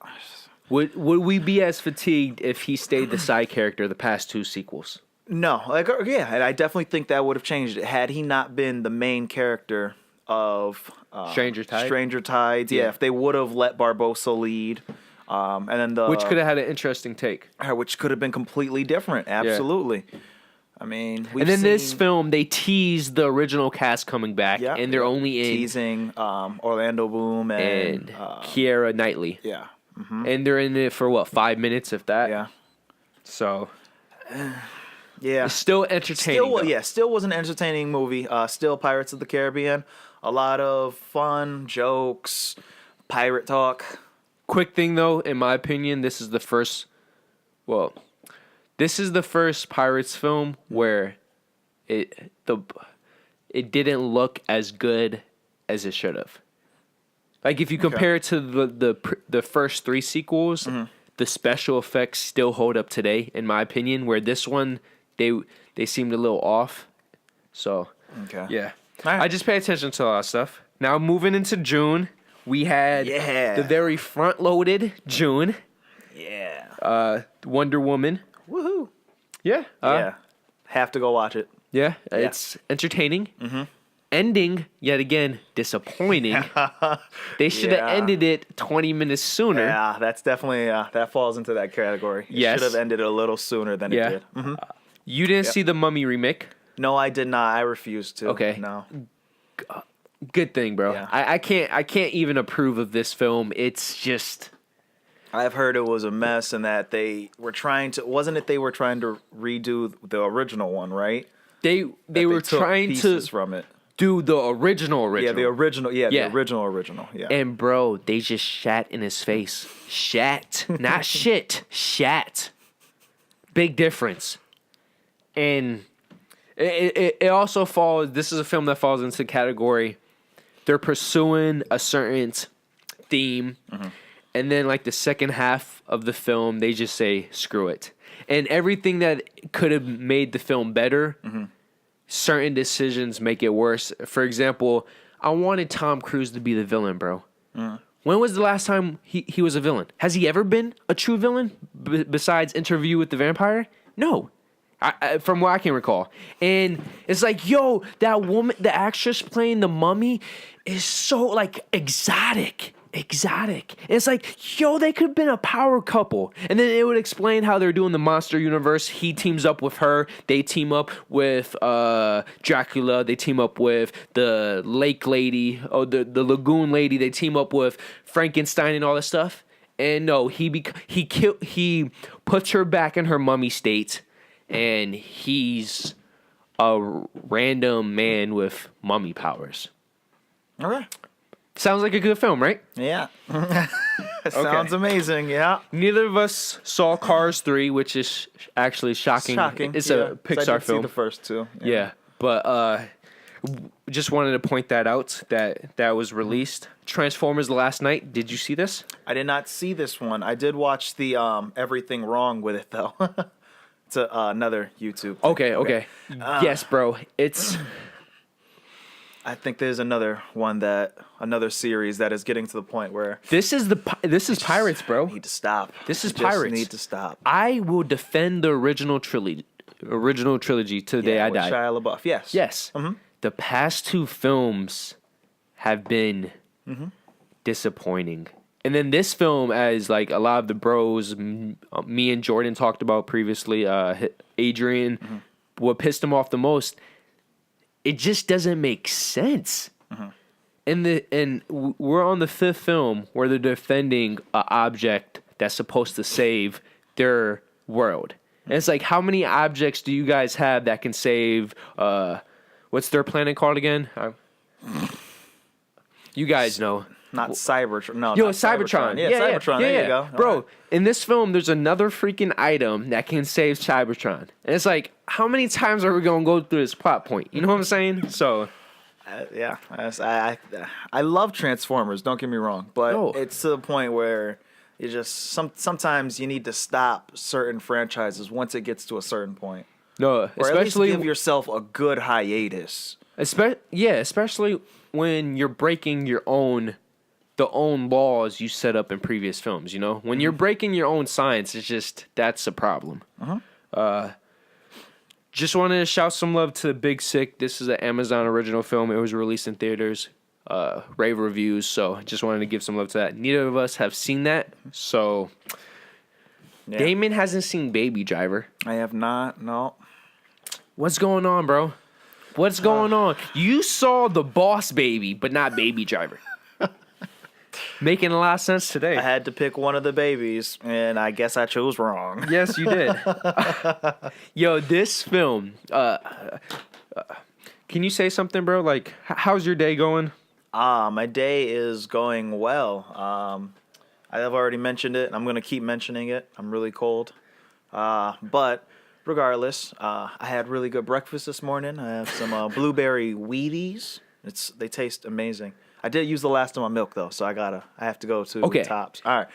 Would we be as fatigued if he stayed the side character the past two sequels? No, and I definitely think that would have changed it had he not been the main character of Stranger Tides. Yeah, if they would have let Barbossa lead, and then which could have had an interesting take, which could have been completely different. Absolutely. Yeah. I mean, this film they teased the original cast coming back, and they're only teasing Orlando Bloom and Keira Knightley. Yeah. Mm-hmm. And they're in it for 5 minutes, if that. Yeah. So. Yeah. It's still entertaining. Still was an entertaining movie. Still Pirates of the Caribbean. A lot of fun, jokes, pirate talk. Quick thing though, in my opinion, this is the first Pirates film where it didn't look as good as it should have. Like if you compare it to the first three sequels, the special effects still hold up today, in my opinion. Where this one, they seemed a little off. So yeah, right. I just pay attention to a lot of stuff. Now moving into June, we had the very front-loaded June. Yeah. Wonder Woman. Woohoo. Yeah. Have to go watch it. Yeah. It's entertaining. Mm-hmm. Ending, yet again, disappointing. They should have ended it 20 minutes sooner. Yeah, that's definitely, that falls into that category. It should have ended it a little sooner than it did. Mm-hmm. You didn't see the Mummy remake? No, I did not. I refused to. Okay. No. Good thing, bro. Yeah. I can't even approve of this film. It's just I've heard it was a mess and that they were trying to. Wasn't it they were trying to redo the original one, right? they were took trying to pieces from it. do the original. Yeah, the original. Yeah, Yeah. the original. Yeah. And bro, they just shat in his face. Shat, not shit. Shat. Big difference. And it also falls. This is a film that falls into the category. They're pursuing a certain theme, and then like the second half of the film, they just say screw it. And everything that could have made the film better, certain decisions make it worse. For example, I wanted Tom Cruise to be the villain, bro. When was the last time he was a villain? Has he ever been a true villain besides Interview with the Vampire? No. From what I can recall. And it's like, yo, that woman, the actress playing the mummy is so, like, exotic. And it's like, yo, they could have been a power couple. And then it would explain how they're doing the monster universe. He teams up with her. They team up with Dracula. They team up with the lake lady, or the lagoon lady. They team up with Frankenstein and all this stuff. And no, he puts her back in her mummy state. And he's a random man with mummy powers. All right. Sounds like a good film, right? Yeah. Sounds amazing. Yeah. Neither of us saw Cars 3, which is actually shocking. It's a Pixar I did film. See the first two. Yeah. But just wanted to point that out that was released. Transformers Last Night. Did you see this? I did not see this one. I did watch the Everything Wrong with it though. It's another YouTube thing. Okay. Yes, bro. It's. I think there's another series that is getting to the point where This is Pirates, bro. need to stop. This is Just Pirates. Need to stop. I will defend the original trilogy to the day I with die. Shia LaBeouf. Yes. Yes. The past two films have been disappointing. And then this film, as like a lot of the bros, me and Jordan talked about previously, Adrian, what pissed him off the most, it just doesn't make sense. And we're on the fifth film where they're defending an object that's supposed to save their world. And it's like, how many objects do you guys have that can save? What's their planet called again? You guys know. Not Cybertron. No, Yo, not it's Cybertron. Yeah, Cybertron. There you go. Bro, All right. in this film, there's another freaking item that can save Cybertron. And it's like, how many times are we going to go through this plot point? You know what I'm saying? So, Yeah. I love Transformers. Don't get me wrong, but No. it's to the point where you just sometimes you need to stop certain franchises once it gets to a certain point, no, or at least especially give yourself a good hiatus. especially when you're breaking the own laws you set up in previous films, you know? When you're breaking your own science, that's a problem. Just wanted to shout some love to Big Sick. This is an Amazon original film. It was released in theaters, rave reviews, so just wanted to give some love to that. Neither of us have seen that, so Yeah. Damon hasn't seen Baby Driver. I have not. No. What's going on, bro? What's going on? You saw The Boss Baby, but not Baby Driver. Making a lot of sense today. I had to pick one of the babies, and I guess I chose wrong. Yes, you did. Yo, this film. Can you say something, bro? Like, how's your day going? My day is going well. I have already mentioned it, and I'm going to keep mentioning it. I'm really cold. But regardless, I had really good breakfast this morning. I have some blueberry Wheaties. They taste amazing. I did use the last of my milk though, so I have to go to Tops. All right.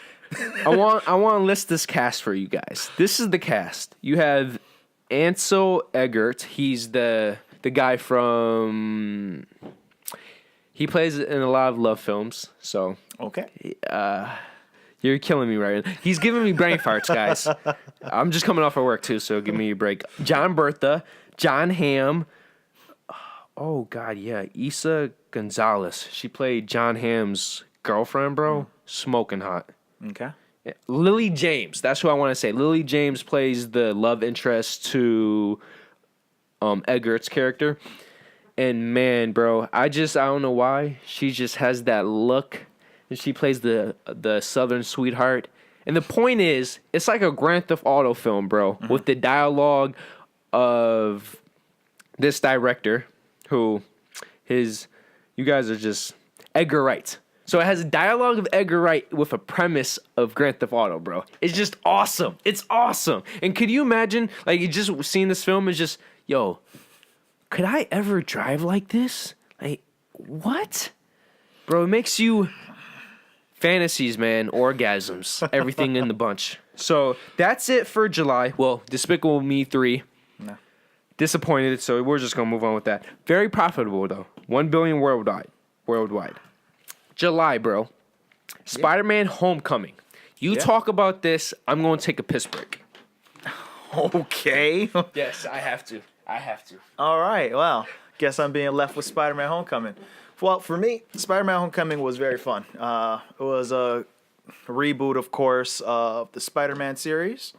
I want to list this cast for you guys. This is the cast. You have Ansel Elgort. He's the guy from. He plays in a lot of love films. So Okay. you're killing me right now. He's giving me brain farts, guys. I'm just coming off of work too, so give me a break. John Bertha, John Hamm. Oh God, yeah, Issa Gonzalez. She played John Hamm's girlfriend, bro. Smoking hot. Okay. Lily James. That's who I want to say. Lily James plays the love interest to Edgar's character. And man, bro, I don't know why. She just has that look. And she plays the Southern sweetheart. And the point is, it's like a Grand Theft Auto film, bro, with the dialogue of this director who you guys are just Edgar Wright. So it has a dialogue of Edgar Wright with a premise of Grand Theft Auto, bro. It's just awesome. It's awesome. And could you imagine, like, you just seeing this film is just, yo, could I ever drive like this? Like, what? Bro, it makes you fantasies, man, orgasms, everything in the bunch. So that's it for July. Well, Despicable Me 3. No. Disappointed, so we're just going to move on with that. Very profitable, though. 1 billion worldwide. July, bro. Spider-Man Homecoming. You talk about this, I'm going to take a piss break. Okay. Yes, I have to. All right. Well, guess I'm being left with Spider-Man Homecoming. Well, for me, Spider-Man Homecoming was very fun. It was a reboot, of course, of the Spider-Man series.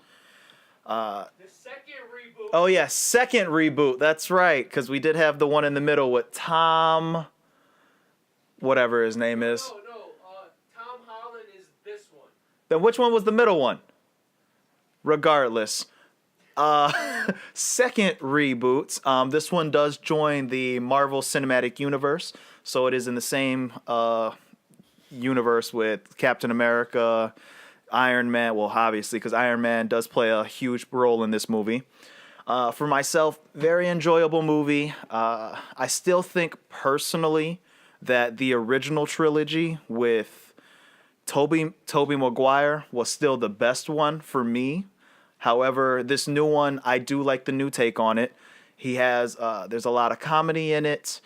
The second reboot. Oh, yeah, second reboot. That's right, because we did have the one in the middle with Tom, whatever his name is. No. Tom Holland is this one. Then which one was the middle one? Regardless. Second reboot. This one does join the Marvel Cinematic Universe, so it is in the same universe with Captain America, Iron Man. Well, obviously, because Iron Man does play a huge role in this movie. For myself, very enjoyable movie. I still think personally that the original trilogy with Tobey Maguire was still the best one for me. However, this new one, I do like the new take on it. He has, there's a lot of comedy in it.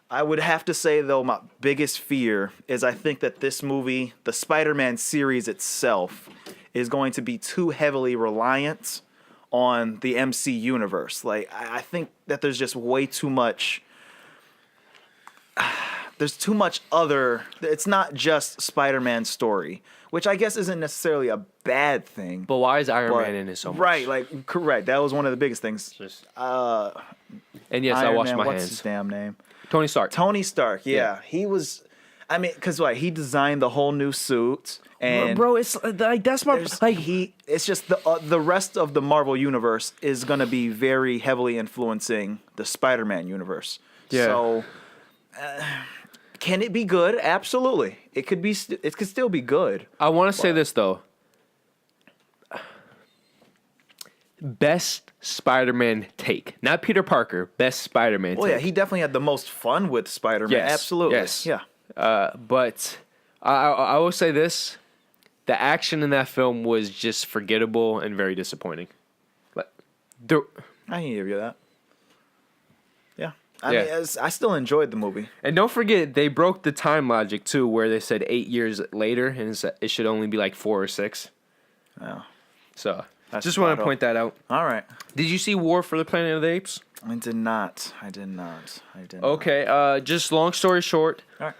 I would have to say, though, my biggest fear is I think that this movie, the Spider-Man series itself, is going to be too heavily reliant on the MC universe. Like, I think that there's just way too much. There's too much other. It's not just Spider-Man's story, which I guess isn't necessarily a bad thing. But why is Iron Man in it so much? Right, like, correct. That was one of the biggest things. And yes, Iron I washed Man, my what's hands. his damn name? Tony Stark. Tony Stark, yeah. Yeah. He was, I mean, because what? He designed the whole new suit. And Bro, it's like, that's my, like, it's just the rest of the Marvel universe is going to be very heavily influencing the Spider-Man universe. Yeah. So, can it be good? Absolutely. It could be. It could still be good. I want to say this, though. Best Spider-Man take. Not Peter Parker. Best Spider-Man Well, take. yeah, he definitely had the most fun with Spider-Man. Yes, Absolutely. yes. Yeah. But I will say this. The action in that film was just forgettable and very disappointing. Like, I can give you that. Yeah. I Yeah. mean, I still enjoyed the movie. And don't forget, they broke the time logic, too, where they said 8 years later, and it should only be like 4 or 6. Oh. So, That's just want to spot on. point that out. All right. Did you see War for the Planet of the Apes? I did not. Okay, just long story short, All right.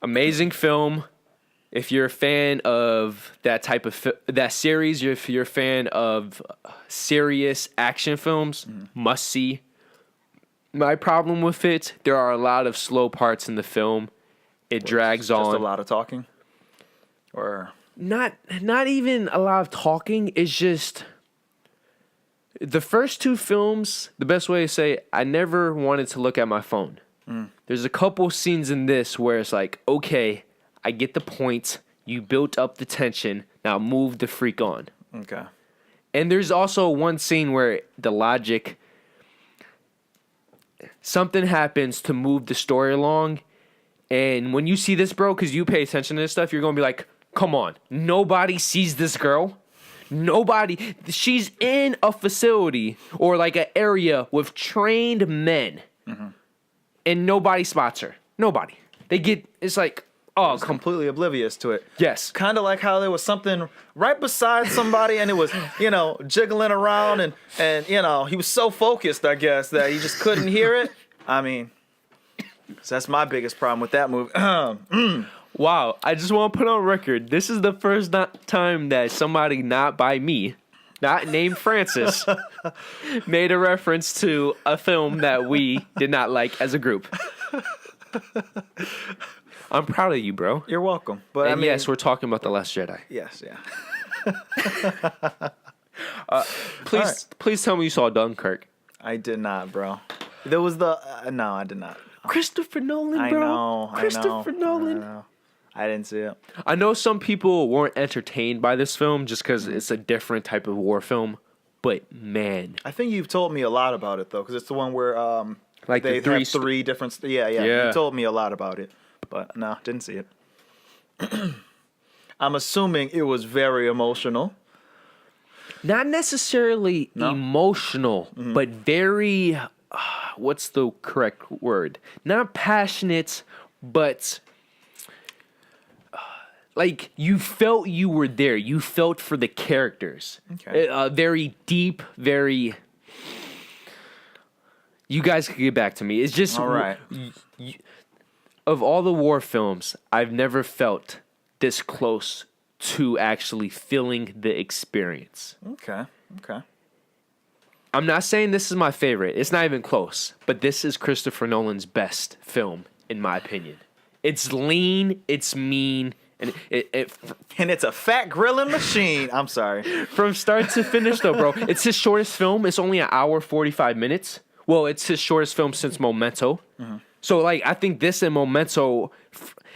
amazing film. If you're a fan of that type of that series, if you're a fan of serious action films, must see. My problem with it, there are a lot of slow parts in the film. It drags on. Just a lot of talking? Or... Not even a lot of talking. It's just the first 2 films. The best way to say I never wanted to look at my phone. There's a couple scenes in this where it's like, okay, I get the point. You built up the tension. Now move the freak on. Okay. And there's also one scene where the logic, something happens to move the story along. And when you see this, bro, because you pay attention to this stuff, you're going to be like, come on. Nobody sees this girl. Nobody. She's in a facility or like an area with trained men. And nobody spots her. Nobody. It's like, oh, Completely oblivious to it. yes. Kind of like how there was something right beside somebody and it was, jiggling around and he was so focused, I guess, that he just couldn't hear it. I mean, so that's my biggest problem with that movie. Wow. I just want to put on record. This is the first time that somebody not by me not named Francis, made a reference to a film that we did not like as a group. I'm proud of you, bro. You're welcome. But And I mean, yes, we're talking about The Last Jedi. yes, yeah. Please tell me you saw Dunkirk. I did not, bro. There was the no, I did not. Christopher Nolan, I bro. know. Christopher Nolan. I know. I didn't see it. I know some people weren't entertained by this film just because it's a different type of war film, but man, I think you've told me a lot about it though, because it's the one where like they the have three different. Yeah. Yeah. You told me a lot about it, but no, didn't see it. I'm assuming it was very emotional. not necessarily No? emotional, but very, what's the correct word? Not passionate, but like you felt you were there. You felt for the characters. Okay. Very deep, very. You guys could get back to me. It's just All right. Of all the war films, I've never felt this close to actually feeling the experience. Okay. I'm not saying this is my favorite. It's not even close. But this is Christopher Nolan's best film, in my opinion. It's lean, it's mean, and And it's a fat grilling machine. I'm sorry. from start to finish, though, bro. It's his shortest film. It's only an hour, 45 minutes. Well, it's his shortest film since Memento. So, like, I think this and Memento,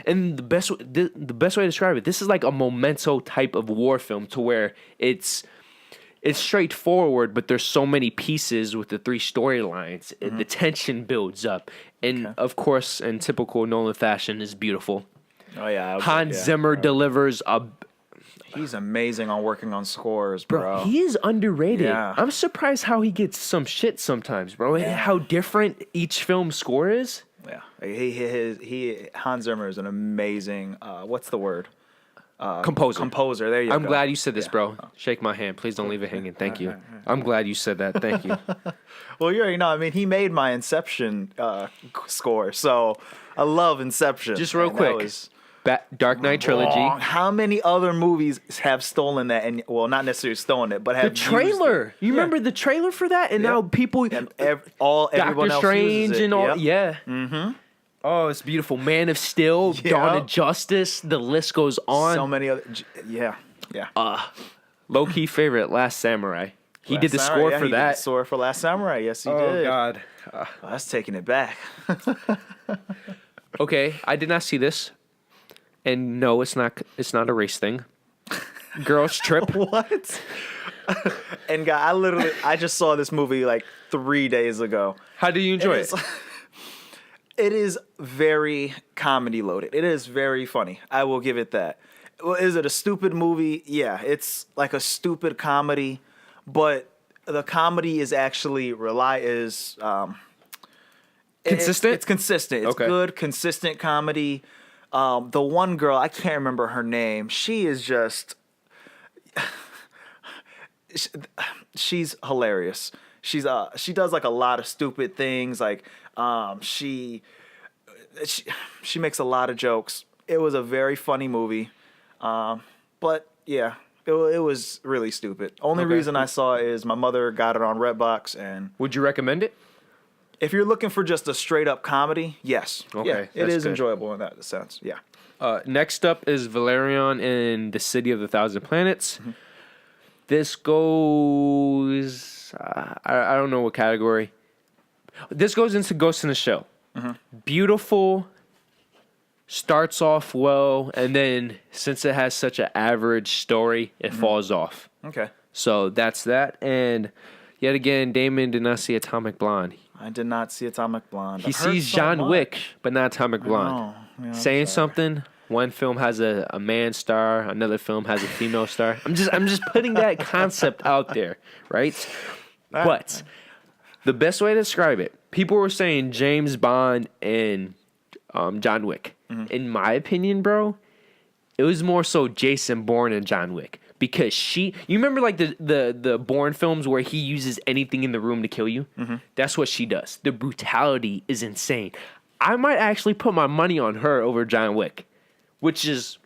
and the best way to describe it, this is like a Memento type of war film to where it's straightforward, but there's so many pieces with the three storylines. The tension builds up. And, of course, in typical Nolan fashion, is beautiful. Oh yeah. Hans Zimmer delivers a... He's amazing on working on scores, bro. He is underrated. Yeah. I'm surprised how he gets some shit sometimes, bro. How different each film score is. Yeah. Hans Zimmer is an amazing. What's the word? Composer. There you go. I'm glad you said this, bro. Shake my hand. Please don't leave it hanging. Thank you. I'm glad you said that. Thank you. Well, you already know. I mean, he made my Inception score, so I love Inception. Just real And quick. that was Dark Knight trilogy. long. How many other movies have stolen that? And well, not necessarily stolen it, but have The trailer. used it? You remember the trailer for that? And now people... And everyone Doctor else Strange uses it. and all... Yep. Yeah. Mm-hmm. Oh, it's beautiful. Man of Steel, Yeah. Dawn of Justice. The list goes on. So many other. Yeah. Low-key favorite, Last Samurai. He Last did the Samurai, score yeah, for he did that. the score for Last Samurai. Yes, he Oh, did. God. Well, that's taking it back. Okay, I did not see this. And no, it's not a race thing. Girls Trip. What? And guy, I just saw this movie like 3 days ago. How do you enjoy it? It is very comedy loaded. It is very funny. I will give it that. Well, is it a stupid movie? Yeah, it's like a stupid comedy, but the comedy is actually Consistent? It's consistent. It's Okay. good, consistent comedy. The one girl, I can't remember her name. She is just she's hilarious. She does like a lot of stupid things. Like she makes a lot of jokes. It was a very funny movie. But yeah, it was really stupid. Only Okay. reason I saw it is my mother got it on Redbox, and Would you recommend it? if you're looking for just a straight up comedy, yes. Okay, Yeah, it that's is good. enjoyable in that sense. Yeah. Next up is Valerian and the City of the Thousand Planets. Mm-hmm. This goes... I don't know what category. This goes into Ghost in the Shell. Mm-hmm. Beautiful, starts off well, and then since it has such an average story, it Mm-hmm. falls off. Okay. So that's that. And yet again, Damon did not see Atomic Blonde. I did not see Atomic Blonde. He I've heard sees so John much. Wick, but not Atomic Blonde. Yeah, I'm Saying sorry. something. One film has a man star, another film has a female star. I'm just putting that concept out there, right? But the best way to describe it, people were saying James Bond and John Wick. Mm-hmm. In my opinion, bro, it was more so Jason Bourne and John Wick. Because you remember like the Bourne films where he uses anything in the room to kill you? Mm-hmm. That's what she does. The brutality is insane. I might actually put my money on her over John Wick, which is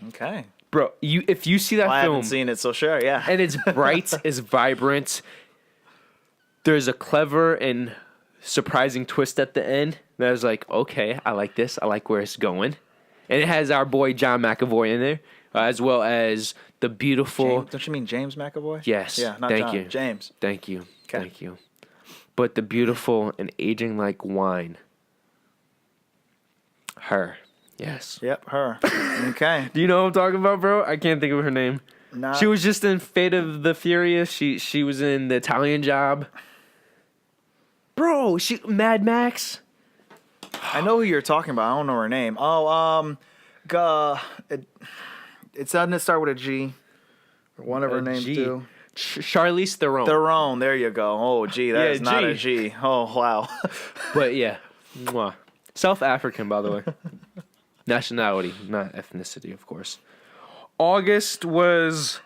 Okay. bro. If you see that I film, haven't seen it, so sure, yeah. and it's bright, it's vibrant. There's a clever and surprising twist at the end that was like, okay, I like this. I like where it's going. And it has our boy John McAvoy in there, as well as the beautiful... Don't you mean James McAvoy? Yes. Yeah, not Thank John. you. James. Thank you. Okay. Thank you. But the beautiful and aging like wine. Her. Yes. Yep, her. Okay. Do you know what I'm talking about, bro? I can't think of her name. Nah. She was just in Fate of the Furious. She was in The Italian Job. Bro, Mad Max. I know who you're talking about. I don't know her name. Oh, it doesn't start with a G. One of her names G. too. Charlize Theron. Theron. There you go. Oh, G. That is not G. a G. Oh, wow. But yeah, mwah. South African, by the way. Nationality, not ethnicity, of course. August was...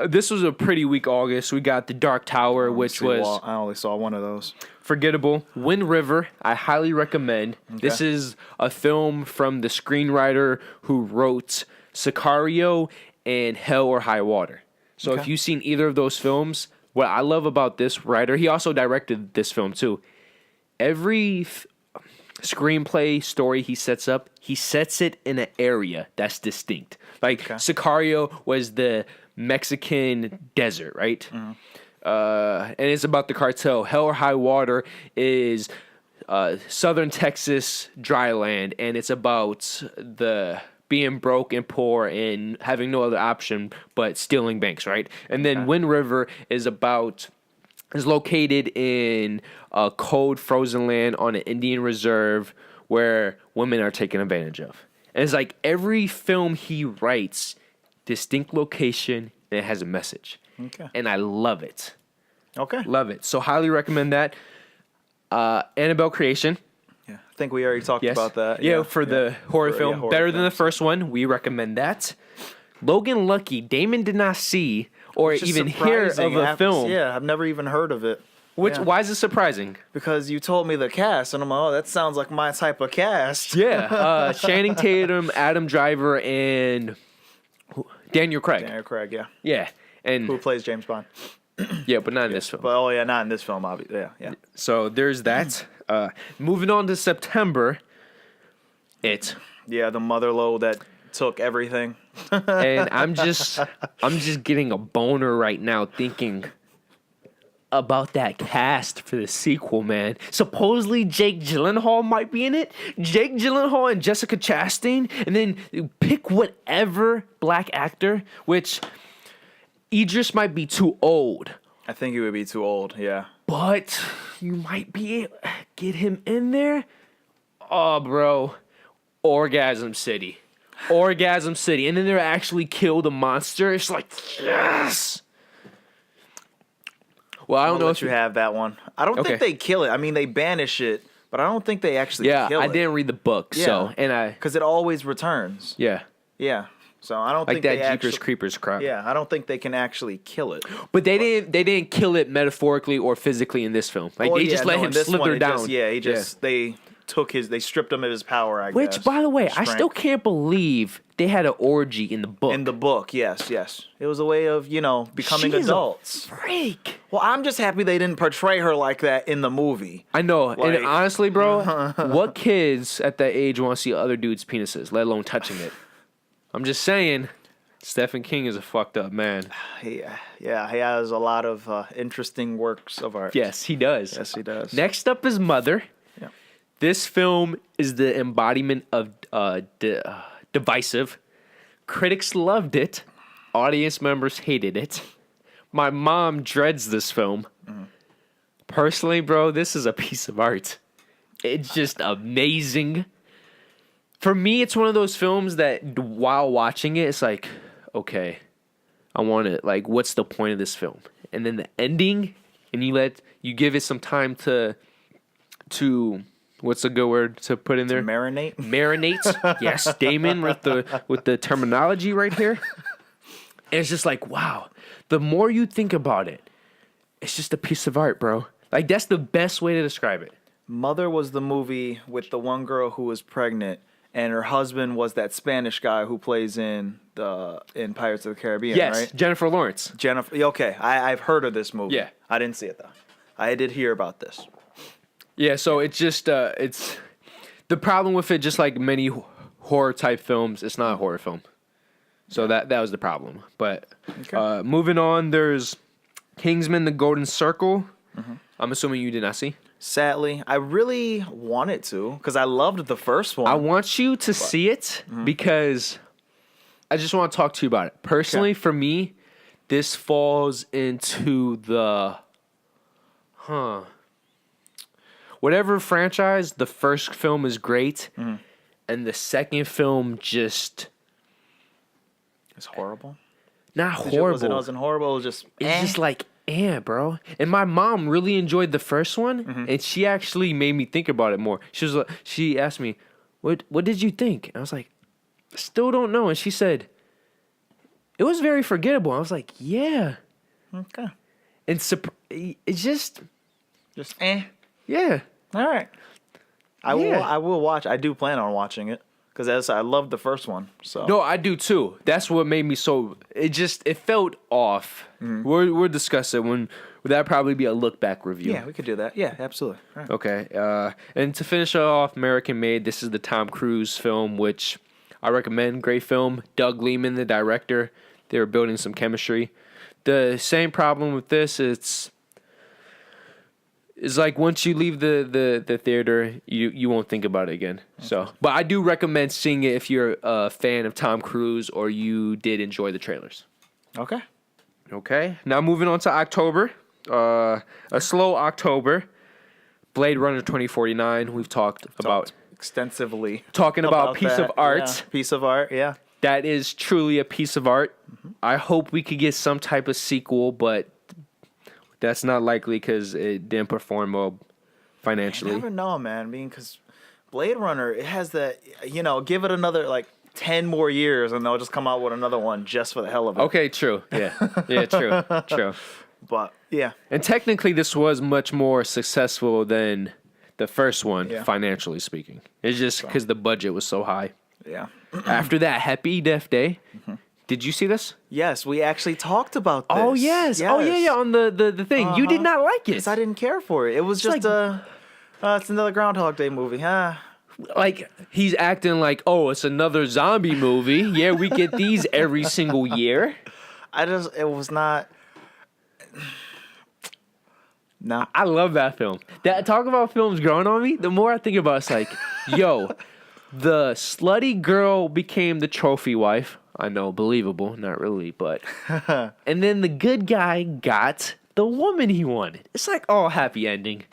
this was a pretty weak August. We got The Dark Tower, which was... I only saw one of those. Forgettable. Wind River, I highly recommend. Okay. This is a film from the screenwriter who wrote Sicario and Hell or High Water. So if you've seen either of those films, what I love about this writer, he also directed this film too. Every screenplay story he sets up, he sets it in an area that's distinct. Like Sicario was the Mexican desert, right? Mm-hmm. And it's about the cartel. Hell or High Water is southern Texas dry land, and it's about the being broke and poor and having no other option but stealing banks, right? And then Wind River is located in a cold, frozen land on an Indian reserve where women are taken advantage of. And it's like every film he writes, distinct location, and it has a message. Okay. And I love it. Okay. Love it. So highly recommend that. Annabelle Creation. Yeah. I think we already talked about that. Yeah, for the horror film. horror Better than the films. first one. We recommend that. Logan Lucky. Damon did not see or It's just even hear of surprising. a film. Yeah, I've never even heard of it. Which Yeah. Why is it surprising? Because you told me the cast, and I'm like, oh, that sounds like my type of cast. Yeah. Channing Tatum, Adam Driver, and Daniel Craig. Daniel Craig, yeah. Yeah. And Who plays James Bond? yeah, but not in this film. But oh yeah, not in this film, obviously. Yeah. So there's that. Moving on to September. Yeah, the mother lode that took everything. And I'm just getting a boner right now thinking about that cast for the sequel, man. Supposedly Jake Gyllenhaal might be in it. Jake Gyllenhaal and Jessica Chastain, and then pick whatever black actor, which Idris might be too old. I think he would be too old. Yeah. But you might be able to get him in there. Oh, bro. Orgasm City. Orgasm City. And then they actually kill the monster. It's like, yes. Well, I don't know if you have that one. I don't think they kill it. I mean, they banish it, but I don't think they actually kill it. Yeah, I didn't read the book, so because it always returns. Yeah. Yeah. So I don't Like think that they Jeepers actually, Creepers crap. Yeah, I don't think they can actually kill it. But they didn't kill it metaphorically or physically in this film. Like they just let him slither down. They stripped him of his power, I guess. Which, by the way, I Strength. still can't believe they had an orgy in the book. In the book, yes. It was a way of, becoming She's adults. a freak. Well, I'm just happy they didn't portray her like that in the movie. I know. Like- And honestly, bro, what kids at that age want to see other dudes' penises, let alone touching it? I'm just saying, Stephen King is a fucked up man. He has a lot of interesting works of art. Yes, he does. Yes, he does. Next up is Mother. Yeah. This film is the embodiment of divisive. Critics loved it. Audience members hated it. My mom dreads this film. Personally, bro, this is a piece of art. It's just amazing. For me, it's one of those films that while watching it, it's like, okay, I want it. Like, what's the point of this film? And then the ending, and you give it some time to what's a good word to put in there? Marinate? Marinate. Yes, Damon with the terminology right here. And it's just like, wow. The more you think about it, it's just a piece of art, bro. Like, that's the best way to describe it. Mother was the movie with the one girl who was pregnant, and her husband was that Spanish guy who plays in Pirates of the Caribbean, Yes, right? Jennifer Lawrence. Jennifer. Okay, I've heard of this movie. Yeah. I didn't see it though. I did hear about this. Yeah, so it's just it's the problem with it. Just like many horror type films, it's not a horror film. So that was the problem. But moving on, there's Kingsman: The Golden Circle. I'm assuming you did not see. Sadly, I really wanted to because I loved the first one. I want you to see it because I just want to talk to you about it. Personally, for me, this falls into the whatever franchise. The first film is great, and the second film just It's horrible. not horrible. It wasn't horrible. It was just. It's just like, bro. And my mom really enjoyed the first one, and she actually made me think about it more. She asked me, "What did you think?" And I was like, "Still don't know." And she said, "It was very forgettable." I was like, "Yeah." Okay. And it's just Yeah. All right. I Yeah. will watch. I do plan on watching it because I love the first one. So no, I do too. That's what made me so. It felt off. We'll discuss it when. That'd probably be a look back review. yeah, we could do that. Yeah, absolutely. All right. Okay. And to finish off, American Made. This is the Tom Cruise film, which I recommend. Great film. Doug Liman, the director. They were building some chemistry. The same problem with this, it's like once you leave the theater, you won't think about it again. So, but I do recommend seeing it if you're a fan of Tom Cruise or you did enjoy the trailers. Okay. Okay. Now moving on to October. A slow October. Blade Runner 2049. We've talked about extensively. Talking about piece of art. Yeah, piece of art. Yeah. That is truly a piece of art. I hope we could get some type of sequel, but that's not likely because it didn't perform well financially. You never know, man. I mean, because Blade Runner, it has that, give it another, 10 more years, and they'll just come out with another one just for the hell of it. Okay, true. Yeah. Yeah, true. But, yeah. And technically, this was much more successful than the first one, financially speaking. It's just because the budget was so high. Yeah. After that, Happy Death Day. Did you see this? Yes, we actually talked about this. Oh, yes. Oh, yeah, on the thing. You did not like it. Because I didn't care for it. It was just it's another Groundhog Day movie. Like, he's acting like, oh, it's another zombie movie. Yeah, we get these every single year. It was not. No. I love that film. Talk about films growing on me. The more I think about it, it's like, yo, the slutty girl became the trophy wife. I know, believable, not really, but. And then the good guy got the woman he wanted. It's like all happy ending.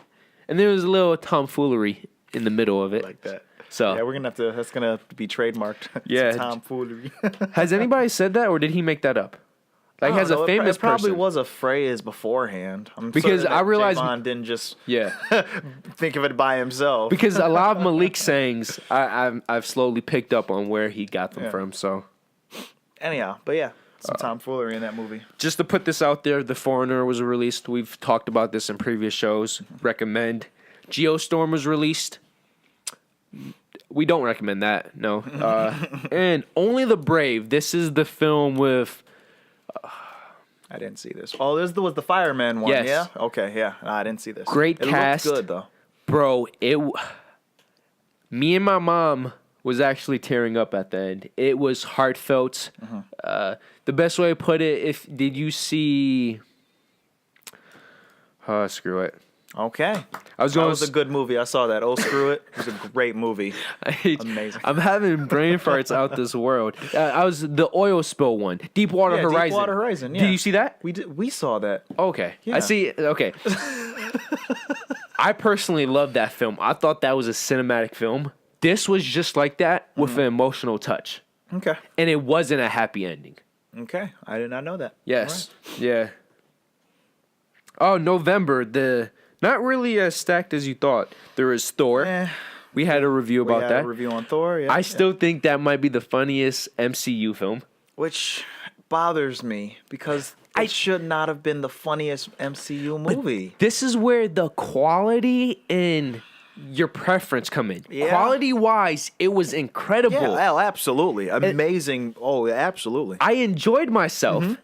And there was a little tomfoolery in the middle of it. Like that. So Yeah, we're going to have to, that's going to be trademarked. Yeah. Tomfoolery. has anybody said that, or did he make that up? Like, has a famous it probably person. was a phrase beforehand. Because certain I realized- Javon didn't just Yeah. think of it by himself. Because a lot of Malik's sayings, I've slowly picked up on where he got them from, so. Anyhow, but yeah, some tomfoolery in that movie. Just to put this out there, The Foreigner was released. We've talked about this in previous shows. Recommend. Geostorm was released. We don't recommend that, no. And Only the Brave. This is the film with... I didn't see this. Oh, this was the Fireman one, Yes. yeah? Okay, yeah. No, I didn't see this. Great it cast. It looked good, though. Bro, me and my mom was actually tearing up at the end. It was heartfelt. The best way to put it, did you see... screw it. Okay. I was That going. was a good movie. I saw that. Oh, screw it. It was a great movie. Amazing. I'm having brain farts out this world. I was the oil spill one, Deepwater Horizon. Deepwater Horizon, yeah. Did you see that? We saw that. Okay. Yeah. I see. Okay. I personally love that film. I thought that was a cinematic film. This was just like that with an emotional touch. Okay. And it wasn't a happy ending. Okay. I did not know that. Yes. Yeah. Oh, November. Not really as stacked as you thought. There is Thor. We had a review about that. A review on Thor, yeah. I still think that might be the funniest MCU film. Which bothers me because it should not have been the funniest MCU movie. This is where the quality in your preference come in. Yeah. Quality-wise, it was incredible. Yeah, oh, absolutely. Amazing. Oh, yeah, absolutely. I enjoyed myself.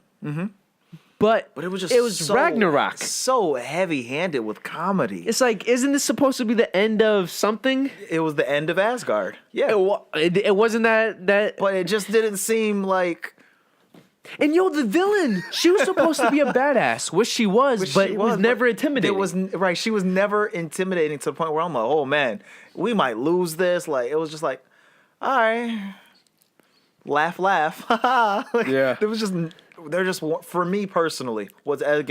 But But it was just so, Ragnarok. so heavy-handed with comedy. It's like, isn't this supposed to be the end of something? It was the end of Asgard. Yeah. It wasn't that. But it just didn't seem like... And the villain, she was supposed to be a badass, which she was, but it was never intimidating. Right, she was never intimidating to the point where I'm like, oh man, we might lose this. Like, it was just like, all right, laugh. Like, Yeah. It was just, they're just, for me personally, was a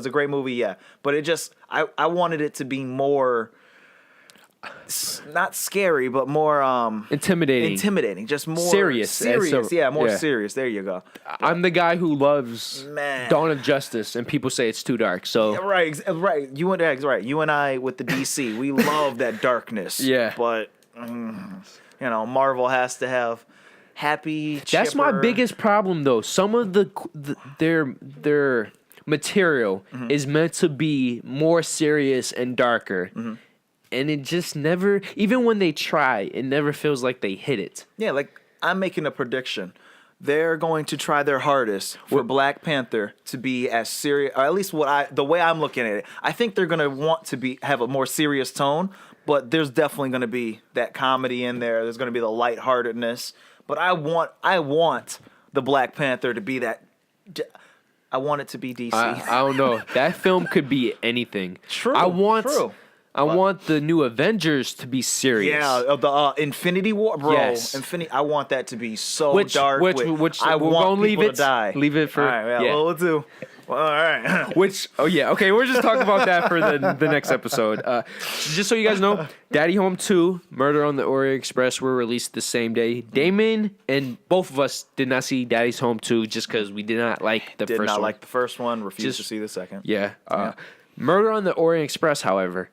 great movie, yeah. But it just, I wanted it to be more, not scary, but more intimidating, just more serious, more yeah. serious. There you go. I'm the guy who loves Man. Dawn of Justice, and people say it's too dark. So Right. You and I with the DC, we love that darkness. Yeah. But Marvel has to have happy. that's my chipper- biggest problem, though. Some of their material is meant to be more serious and darker. And it just never, even when they try, it never feels like they hit it. Yeah, like I'm making a prediction. They're going to try their hardest for Black Panther to be as serious, or at least the way I'm looking at it. I think they're going to want to have a more serious tone, but there's definitely going to be that comedy in there. There's going to be the lightheartedness. But I want the Black Panther to be that. I want it to be DC. I don't know. That film could be anything. True. I want the new Avengers to be serious. Yeah, the Infinity War, bro. Yes. I want that to be so dark. Which I we're want gonna leave people it. to die. Leave it for. All right, yeah. well, we'll do. Well, all right. Okay, we're just talking about that for the next episode. Just so you guys know, Daddy Home 2, Murder on the Orient Express were released the same day. Damon and both of us did not see Daddy's Home 2 just because we did not like the first one. Did not like the first one. Refused to see the second. Yeah. Murder on the Orient Express, however,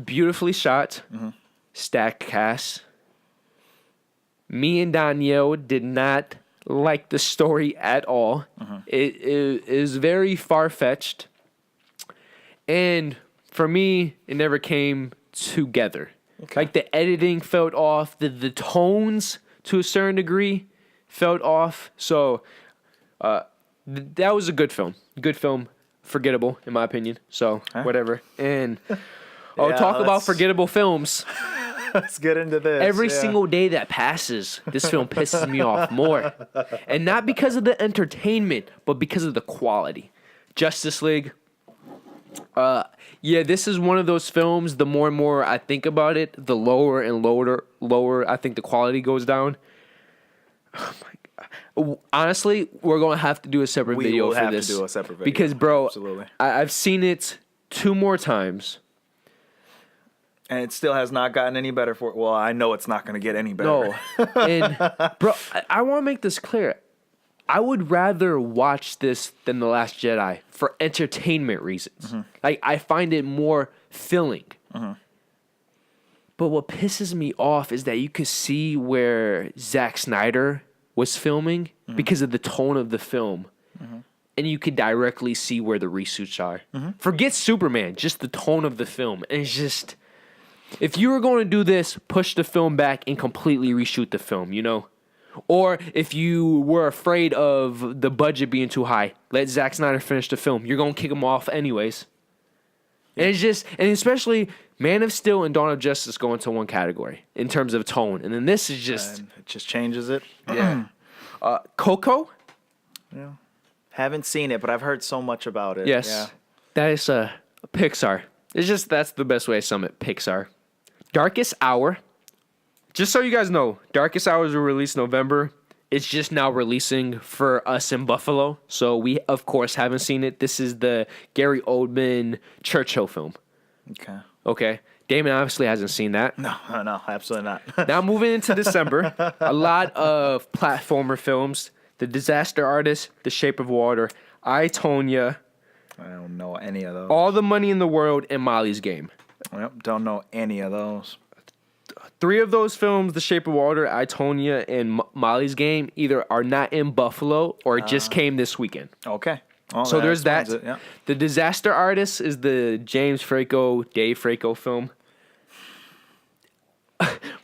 beautifully shot, stacked cast. Me and Danielle did not like the story at all. It is very far-fetched. And for me, it never came together. Okay. Like the editing felt off. The tones, to a certain degree, felt off. So that was a good film. Good film. Forgettable, in my opinion. So, whatever. And talk about forgettable films. Let's get into this. Every single day that passes, this film pisses me off more. And not because of the entertainment, but because of the quality. Justice League. This is one of those films, the more and more I think about it, the lower and lower I think the quality goes down. Oh my God. Honestly, we're going to have to do a separate video for this. We will have to do a separate video. Because, bro, absolutely. I've seen it 2 more times. And it still has not gotten any better for it. Well, I know it's not going to get any better. No. And, bro, I want to make this clear. I would rather watch this than The Last Jedi for entertainment reasons. Like, I find it more filling. But what pisses me off is that you could see where Zack Snyder was filming because of the tone of the film. And you could directly see where the reshoots are. Forget Superman, just the tone of the film. And it's just... If you were going to do this, push the film back and completely reshoot the film, Or if you were afraid of the budget being too high, let Zack Snyder finish the film. You're going to kick him off anyways. And it's just, and especially Man of Steel and Dawn of Justice go into one category in terms of tone. And then this is just... And it just changes it. Yeah. Coco? Yeah. Haven't seen it, but I've heard so much about it. Yes. Yeah. That is Pixar. It's just, that's the best way to sum it. Pixar. Darkest Hour. Just so you guys know, Darkest Hours were released November. It's just now releasing for us in Buffalo. So we, of course, haven't seen it. This is the Gary Oldman Churchill film. Okay. Damon obviously hasn't seen that. No, absolutely not. Now moving into December, a lot of platformer films. The Disaster Artist, The Shape of Water, I, Tonya. I don't know any of those. All the Money in the World, and Molly's Game. Yep, don't know any of those. 3 of those films, The Shape of Water, I, Tonya, and Molly's Game, either are not in Buffalo or just came this weekend. Okay. Oh, So there's that. explains it, yeah. The Disaster Artist is the James Franco, Dave Franco film.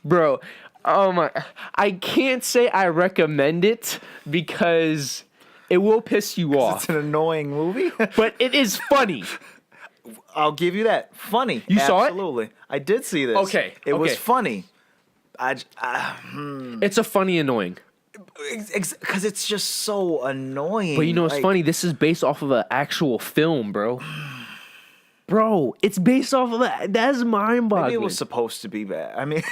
Bro, oh my, I can't say I recommend it because it will piss you off. It's an annoying movie. But it is funny. I'll give you that. Funny. You saw it? Absolutely. I did see this. Okay, It was okay. funny. It's a funny annoying. Because it's just so annoying. But you know what's Like, funny? This is based off of an actual film, bro. Bro, it's based off of that. That's mind-boggling. Maybe it was supposed to be bad. I mean,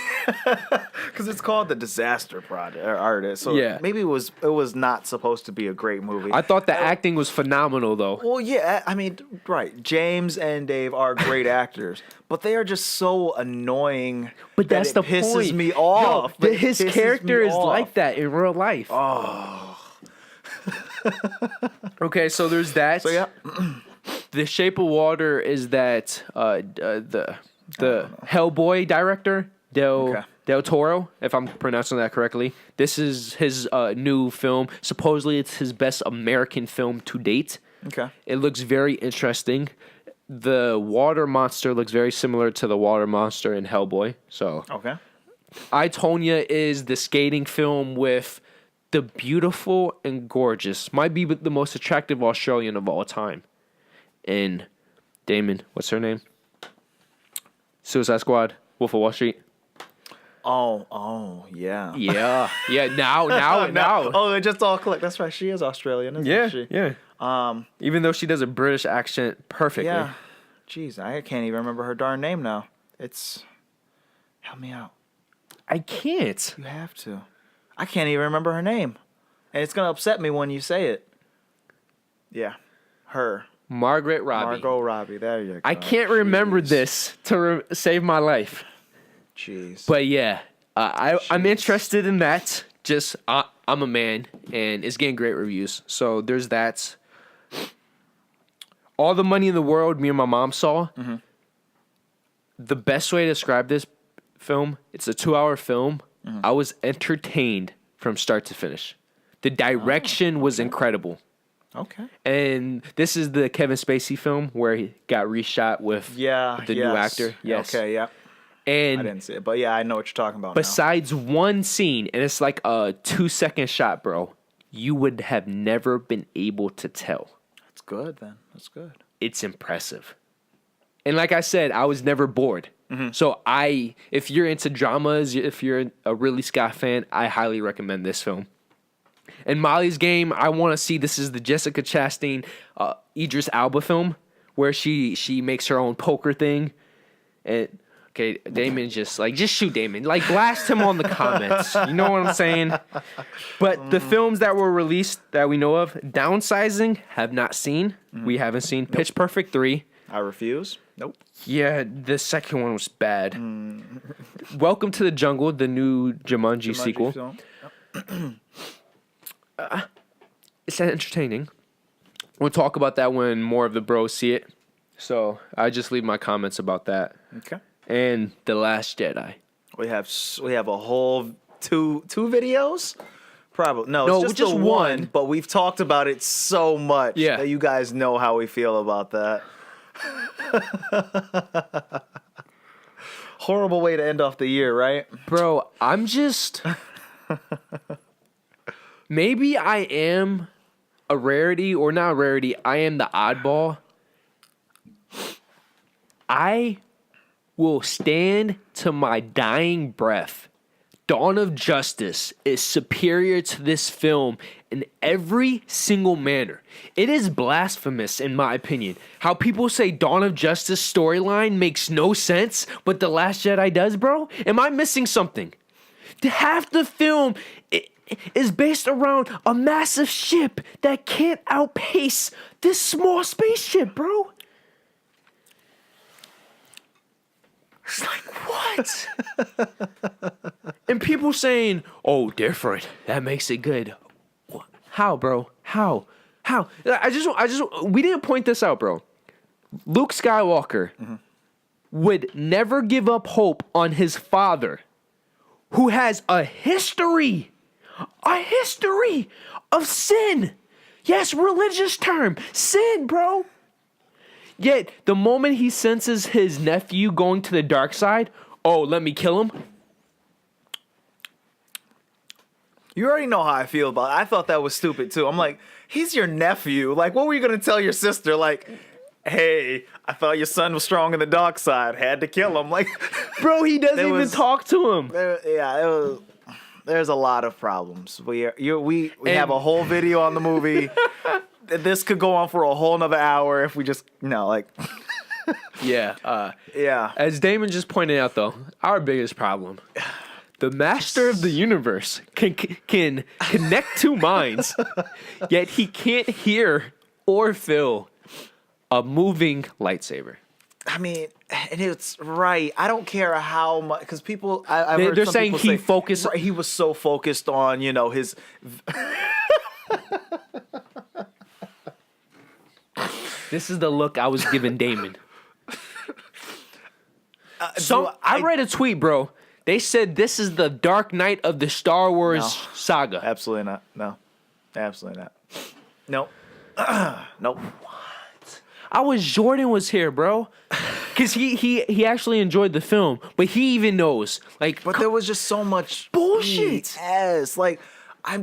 because it's called the Disaster Project or Artist. So Yeah. maybe it was not supposed to be a great movie. I thought the acting was phenomenal, though. Well, yeah, I mean, right. James and Dave are great actors, but they are just so annoying. But that's that the it pisses point. me off. Yo, It his pisses character me is off. like that in real life. Oh. Okay, so there's that. So yeah, The Shape of Water is that the Hellboy director Del Toro, if I'm pronouncing that correctly. This is his new film. Supposedly, it's his best American film to date. okay. It looks very interesting. The water monster looks very similar to the water monster in Hellboy. So, Okay. I, Tonya is the skating film with the beautiful and gorgeous, might be the most attractive Australian of all time. And Damon, what's her name? Suicide Squad, Wolf of Wall Street. Oh, yeah. Yeah, now. Oh, it just all clicked. That's right. She is Australian, isn't she? yeah. Even though she does a British accent perfectly. Yeah. Jeez, I can't even remember her darn name now. Help me out. I can't. You have to. I can't even remember her name. And it's going to upset me when you say it. Yeah. Her. Margaret Robbie. Margot Robbie. There you go. I can't remember Jeez. this to save my life. Jeez. But yeah, I'm Jeez. interested in that. Just, I'm a man, and it's getting great reviews. So there's that. All the Money in the World, me and my mom saw. Mm-hmm. The best way to describe this film, it's a 2-hour film. Mm-hmm. I was entertained from start to finish. The direction was incredible. Okay. And this is the Kevin Spacey film where he got reshot with Yeah. the new actor. Yes. Okay, yeah. And I didn't see it. But yeah, I know what you're talking about besides one scene, and it's like a 2-second shot, bro, you would have never been able to tell. That's good, then. That's good. It's impressive. And like I said, I was never bored. Mm-hmm. So if you're into dramas, if you're a Ridley Scott fan, I highly recommend this film. And Molly's Game, I want to see, this is the Jessica Chastain, Idris Elba film, where she makes her own poker thing. And okay, Damon just shoot Damon. Like, blast him on the comments. You know what I'm saying? But the films that were released that we know of, Downsizing, have not seen. Mm-hmm. We haven't seen. Pitch Perfect 3. I refuse. Nope. Yeah, the second one was bad. Welcome to the Jungle, the new Jumanji sequel. Film. It's entertaining. We'll talk about that when more of the bros see it. So I just leave my comments about that. Okay. And The Last Jedi. We have a whole two videos. Probably no, No, it's just just the one. one. But we've talked about it so much Yeah. that you guys know how we feel about that. Horrible way to end off the year, right? Bro, I'm just... Maybe I am a rarity, or not a rarity. I am the oddball. I will stand to my dying breath. Dawn of Justice is superior to this film in every single manner. It is blasphemous, in my opinion. How people say Dawn of Justice storyline makes no sense, but The Last Jedi does, bro? Am I missing something? Half the film is based around a massive ship that can't outpace this small spaceship, bro. It's like, what? And people saying, oh, different. That makes it good. How, bro? How? We didn't point this out, bro. Luke Skywalker would never give up hope on his father, who has a history of sin. Yes, religious term. Sin, bro. Yet, the moment he senses his nephew going to the dark side, oh, let me kill him. You already know how I feel about it. I thought that was stupid, too. I'm like, he's your nephew. Like, what were you going to tell your sister? Like, hey, I thought your son was strong in the dark side. Had to kill him. Like, bro, he doesn't even talk to him. There's a lot of problems. We have a whole video on the movie. This could go on for a whole nother hour if we just, Yeah. yeah. As Damon just pointed out, though, our biggest problem. The master of the universe can connect two minds, yet he can't hear or feel a moving lightsaber. I mean, and it's right. I don't care how much, because people, I've heard they're some saying people he focused. Right, he was so focused on, his. This is the look I was giving Damon. I read a tweet, bro. They said this is the Dark Knight of the Star Wars saga. Absolutely not. No. Absolutely not. Nope. Nope. What? I wish Jordan was here, bro. Because he actually enjoyed the film, but he even knows. But there was just so much bullshit. Yes.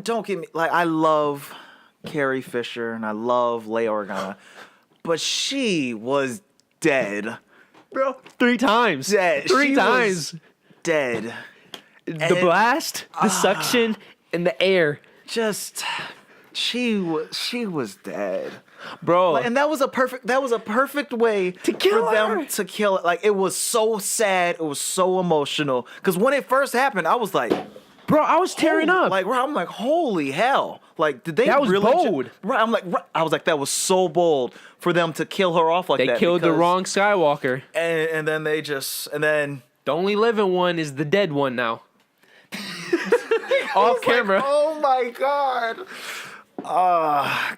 Don't get me, I love Carrie Fisher and I love Leia Organa, but she was dead. Bro, 3 times. Dead. Three times. Dead. The blast, the suction, and the air. Just, she was dead, bro. And that was a perfect way to kill for them to kill it. It was so sad. It was so emotional. Because when it first happened, I was like, bro, I was tearing up. I'm like, holy hell! Did they? That was really bold. I was like, that was so bold for them to kill her off like that. They killed the wrong Skywalker, and then they the only living one is the dead one now. Off camera. Oh my god.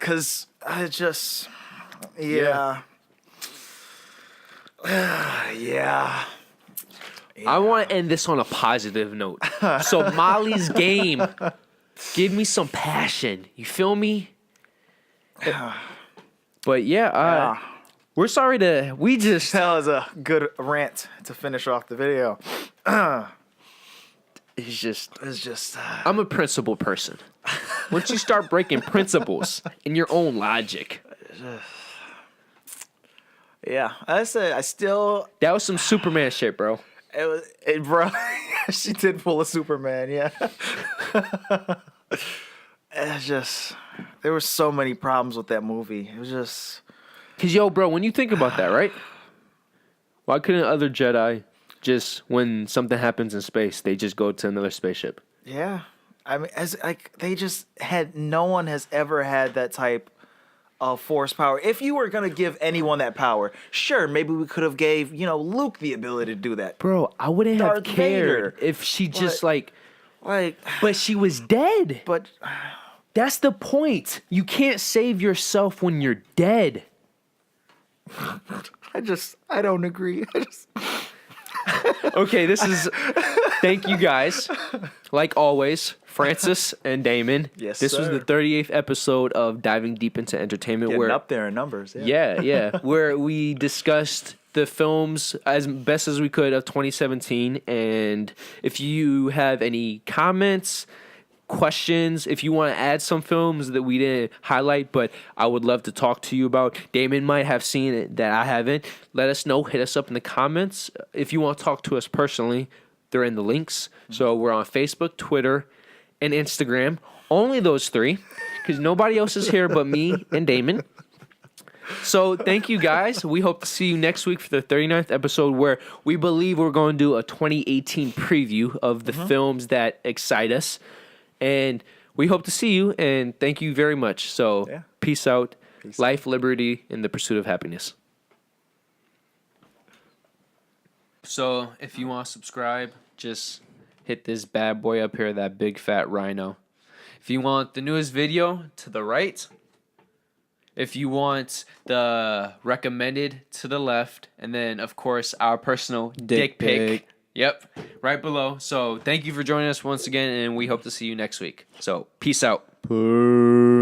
Cause I just, yeah. Yeah. I want to end this on a positive note. So Molly's game, give me some passion. You feel me? But yeah, we're sorry that It's just. I'm a principle person. Once you start breaking principles in your own logic. Yeah, I said I still. That was some Superman shit, bro. Bro. She did pull a Superman. Yeah. It's just there were so many problems with that movie. It was just. Cause bro, when you think about that, right? Why couldn't other Jedi just, when something happens in space, they just go to another spaceship? Yeah, I mean, they just had. No one has ever had that type of force power. If you were gonna give anyone that power, sure, maybe we could have gave Luke the ability to do that. Bro, I wouldn't Darth have cared Vader. if she just but she was dead. But that's the point. You can't save yourself when you're dead. I don't agree. Okay, thank you guys. Like always, Francis and Damon. Yes, this was the 38th episode of Diving Deep into Entertainment. Getting up there in numbers. Yeah. Where we discussed the films as best as we could of 2017. And if you have any comments, questions, if you want to add some films that we didn't highlight but I would love to talk to you about, Damon might have seen it that I haven't, let us know. Hit us up in the comments. If you want to talk to us personally, they're in the links. So we're on Facebook, Twitter, and Instagram. Only those 3, because nobody else is here but me and Damon. So thank you guys. We hope to see you next week for the 39th episode, where we believe we're going to do a 2018 preview of the films that excite us. And we hope to see you, and thank you very much. So, peace out. Life, liberty, and the pursuit of happiness. So, if you want to subscribe, just hit this bad boy up here, that big fat rhino. If you want the newest video, to the right. If you want the recommended, to the left. And then, of course, our personal dick pic. Yep, right below. So thank you for joining us once again, and we hope to see you next week. So peace out. Peace.